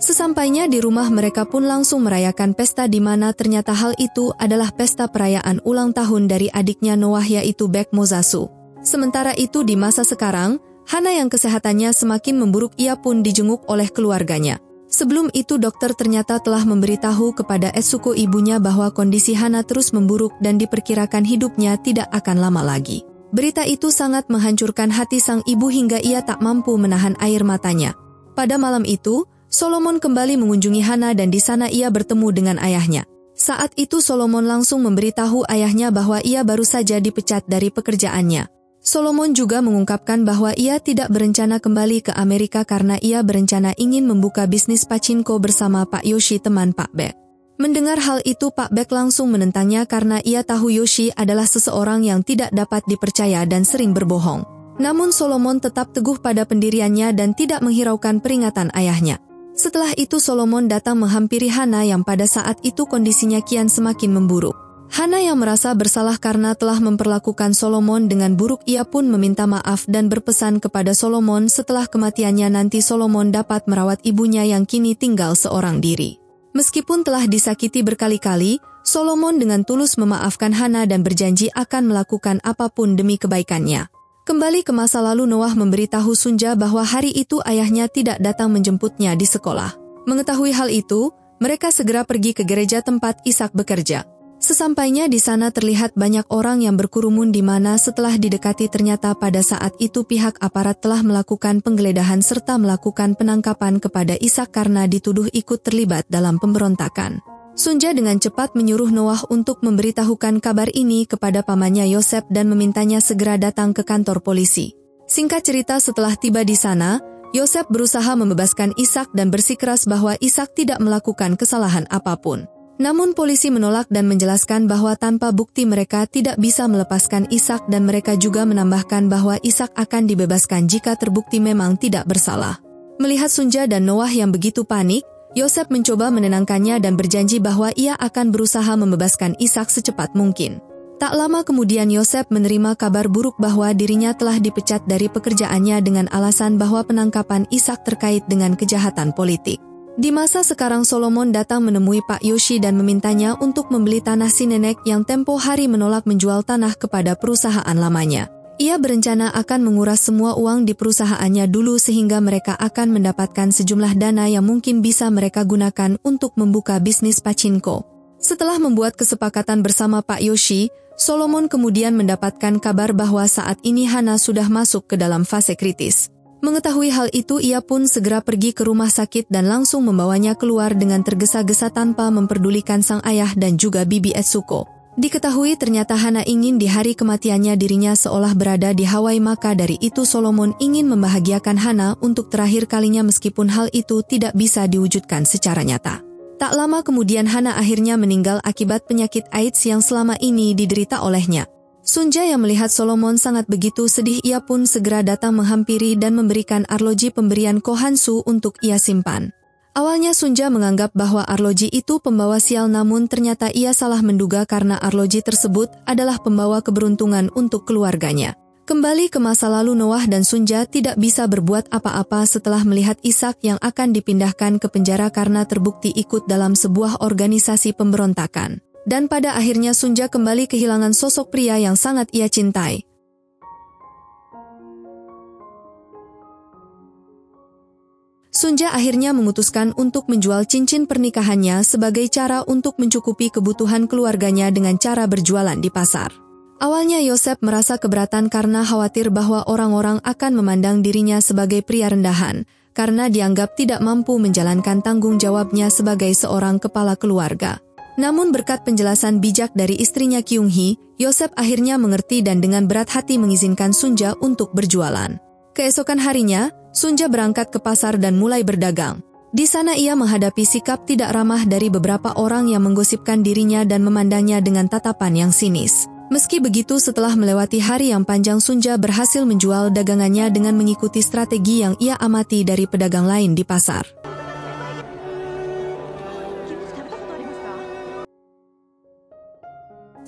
Sesampainya di rumah mereka pun langsung merayakan pesta di mana ternyata hal itu adalah pesta perayaan ulang tahun dari adiknya Noah yaitu Baek Mozasu. Sementara itu di masa sekarang, Hana yang kesehatannya semakin memburuk ia pun dijenguk oleh keluarganya. Sebelum itu dokter ternyata telah memberitahu kepada Etsuko ibunya bahwa kondisi Hana terus memburuk dan diperkirakan hidupnya tidak akan lama lagi. Berita itu sangat menghancurkan hati sang ibu hingga ia tak mampu menahan air matanya. Pada malam itu, Solomon kembali mengunjungi Hana dan di sana ia bertemu dengan ayahnya. Saat itu Solomon langsung memberitahu ayahnya bahwa ia baru saja dipecat dari pekerjaannya. Solomon juga mengungkapkan bahwa ia tidak berencana kembali ke Amerika karena ia berencana ingin membuka bisnis pachinko bersama Pak Yoshi teman Pak Baek. Mendengar hal itu Pak Baek langsung menentangnya karena ia tahu Yoshi adalah seseorang yang tidak dapat dipercaya dan sering berbohong. Namun Solomon tetap teguh pada pendiriannya dan tidak menghiraukan peringatan ayahnya. Setelah itu Solomon datang menghampiri Hana yang pada saat itu kondisinya kian semakin memburuk. Hana yang merasa bersalah karena telah memperlakukan Solomon dengan buruk ia pun meminta maaf dan berpesan kepada Solomon setelah kematiannya nanti Solomon dapat merawat ibunya yang kini tinggal seorang diri. Meskipun telah disakiti berkali-kali, Solomon dengan tulus memaafkan Hana dan berjanji akan melakukan apapun demi kebaikannya. Kembali ke masa lalu Noah memberitahu Sunja bahwa hari itu ayahnya tidak datang menjemputnya di sekolah. Mengetahui hal itu, mereka segera pergi ke gereja tempat Ishak bekerja. Sesampainya di sana terlihat banyak orang yang berkerumun di mana setelah didekati ternyata pada saat itu pihak aparat telah melakukan penggeledahan serta melakukan penangkapan kepada Ishak karena dituduh ikut terlibat dalam pemberontakan. Sunja dengan cepat menyuruh Noah untuk memberitahukan kabar ini kepada pamannya Yosef dan memintanya segera datang ke kantor polisi. Singkat cerita setelah tiba di sana, Yosef berusaha membebaskan Ishak dan bersikeras bahwa Ishak tidak melakukan kesalahan apapun. Namun polisi menolak dan menjelaskan bahwa tanpa bukti mereka tidak bisa melepaskan Ishak dan mereka juga menambahkan bahwa Ishak akan dibebaskan jika terbukti memang tidak bersalah. Melihat Sunja dan Noah yang begitu panik, Yosef mencoba menenangkannya dan berjanji bahwa ia akan berusaha membebaskan Ishak secepat mungkin. Tak lama kemudian Yosef menerima kabar buruk bahwa dirinya telah dipecat dari pekerjaannya dengan alasan bahwa penangkapan Ishak terkait dengan kejahatan politik. Di masa sekarang Solomon datang menemui Pak Yoshi dan memintanya untuk membeli tanah si nenek yang tempo hari menolak menjual tanah kepada perusahaan lamanya. Ia berencana akan menguras semua uang di perusahaannya dulu sehingga mereka akan mendapatkan sejumlah dana yang mungkin bisa mereka gunakan untuk membuka bisnis pachinko. Setelah membuat kesepakatan bersama Pak Yoshi, Solomon kemudian mendapatkan kabar bahwa saat ini Hana sudah masuk ke dalam fase kritis. Mengetahui hal itu ia pun segera pergi ke rumah sakit dan langsung membawanya keluar dengan tergesa-gesa tanpa memperdulikan sang ayah dan juga bibi Etsuko. Diketahui ternyata Hana ingin di hari kematiannya dirinya seolah berada di Hawaii, maka dari itu Solomon ingin membahagiakan Hana untuk terakhir kalinya meskipun hal itu tidak bisa diwujudkan secara nyata. Tak lama kemudian Hana akhirnya meninggal akibat penyakit AIDS yang selama ini diderita olehnya. Sunja yang melihat Solomon sangat begitu sedih, ia pun segera datang menghampiri dan memberikan arloji pemberian Kohansu untuk ia simpan. Awalnya Sunja menganggap bahwa arloji itu pembawa sial, namun ternyata ia salah menduga karena arloji tersebut adalah pembawa keberuntungan untuk keluarganya. Kembali ke masa lalu, Noah dan Sunja tidak bisa berbuat apa-apa setelah melihat Ishak yang akan dipindahkan ke penjara karena terbukti ikut dalam sebuah organisasi pemberontakan. Dan pada akhirnya Sunja kembali kehilangan sosok pria yang sangat ia cintai. Sunja akhirnya memutuskan untuk menjual cincin pernikahannya sebagai cara untuk mencukupi kebutuhan keluarganya dengan cara berjualan di pasar. Awalnya Yosef merasa keberatan karena khawatir bahwa orang-orang akan memandang dirinya sebagai pria rendahan, karena dianggap tidak mampu menjalankan tanggung jawabnya sebagai seorang kepala keluarga. Namun berkat penjelasan bijak dari istrinya Kyung-hee, Yosef akhirnya mengerti dan dengan berat hati mengizinkan Sunja untuk berjualan. Keesokan harinya, Sunja berangkat ke pasar dan mulai berdagang. Di sana ia menghadapi sikap tidak ramah dari beberapa orang yang menggosipkan dirinya dan memandangnya dengan tatapan yang sinis. Meski begitu, setelah melewati hari yang panjang, Sunja berhasil menjual dagangannya dengan mengikuti strategi yang ia amati dari pedagang lain di pasar.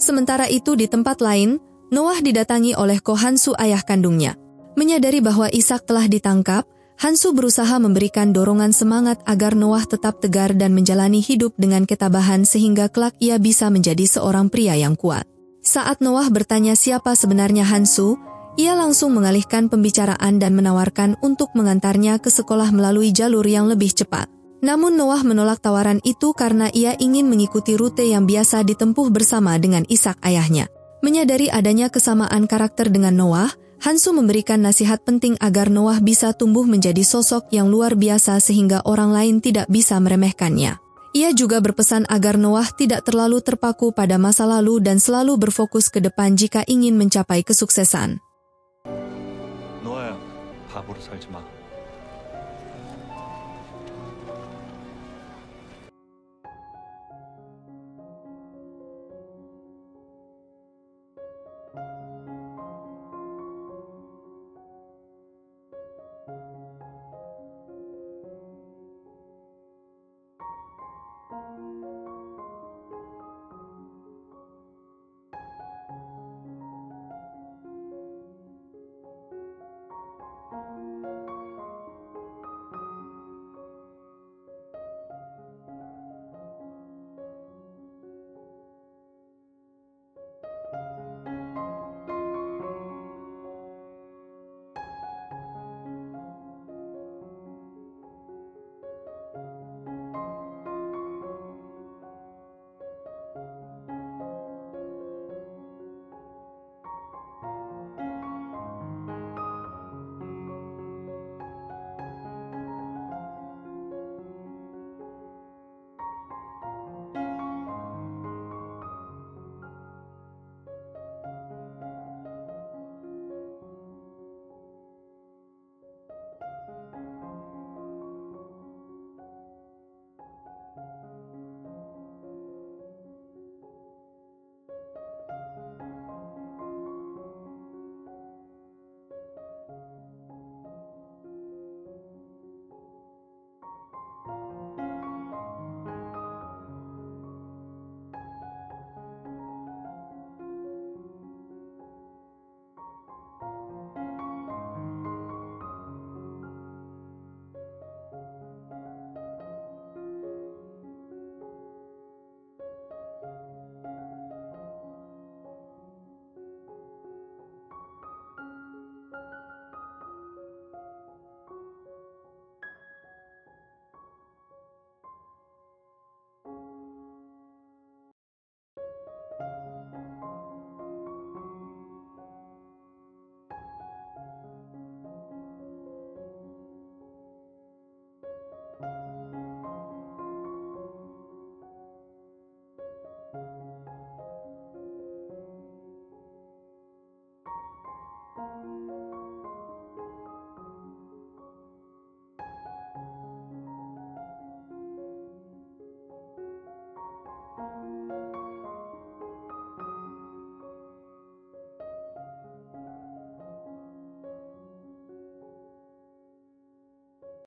Sementara itu di tempat lain, Noah didatangi oleh Kohansu, ayah kandungnya. Menyadari bahwa Ishak telah ditangkap, Hansu berusaha memberikan dorongan semangat agar Noah tetap tegar dan menjalani hidup dengan ketabahan sehingga kelak ia bisa menjadi seorang pria yang kuat. Saat Noah bertanya siapa sebenarnya Hansu, ia langsung mengalihkan pembicaraan dan menawarkan untuk mengantarnya ke sekolah melalui jalur yang lebih cepat. Namun Noah menolak tawaran itu karena ia ingin mengikuti rute yang biasa ditempuh bersama dengan Ishak ayahnya. Menyadari adanya kesamaan karakter dengan Noah, Hansu memberikan nasihat penting agar Noah bisa tumbuh menjadi sosok yang luar biasa sehingga orang lain tidak bisa meremehkannya. Ia juga berpesan agar Noah tidak terlalu terpaku pada masa lalu dan selalu berfokus ke depan jika ingin mencapai kesuksesan. Noah, 바보로 살지 마.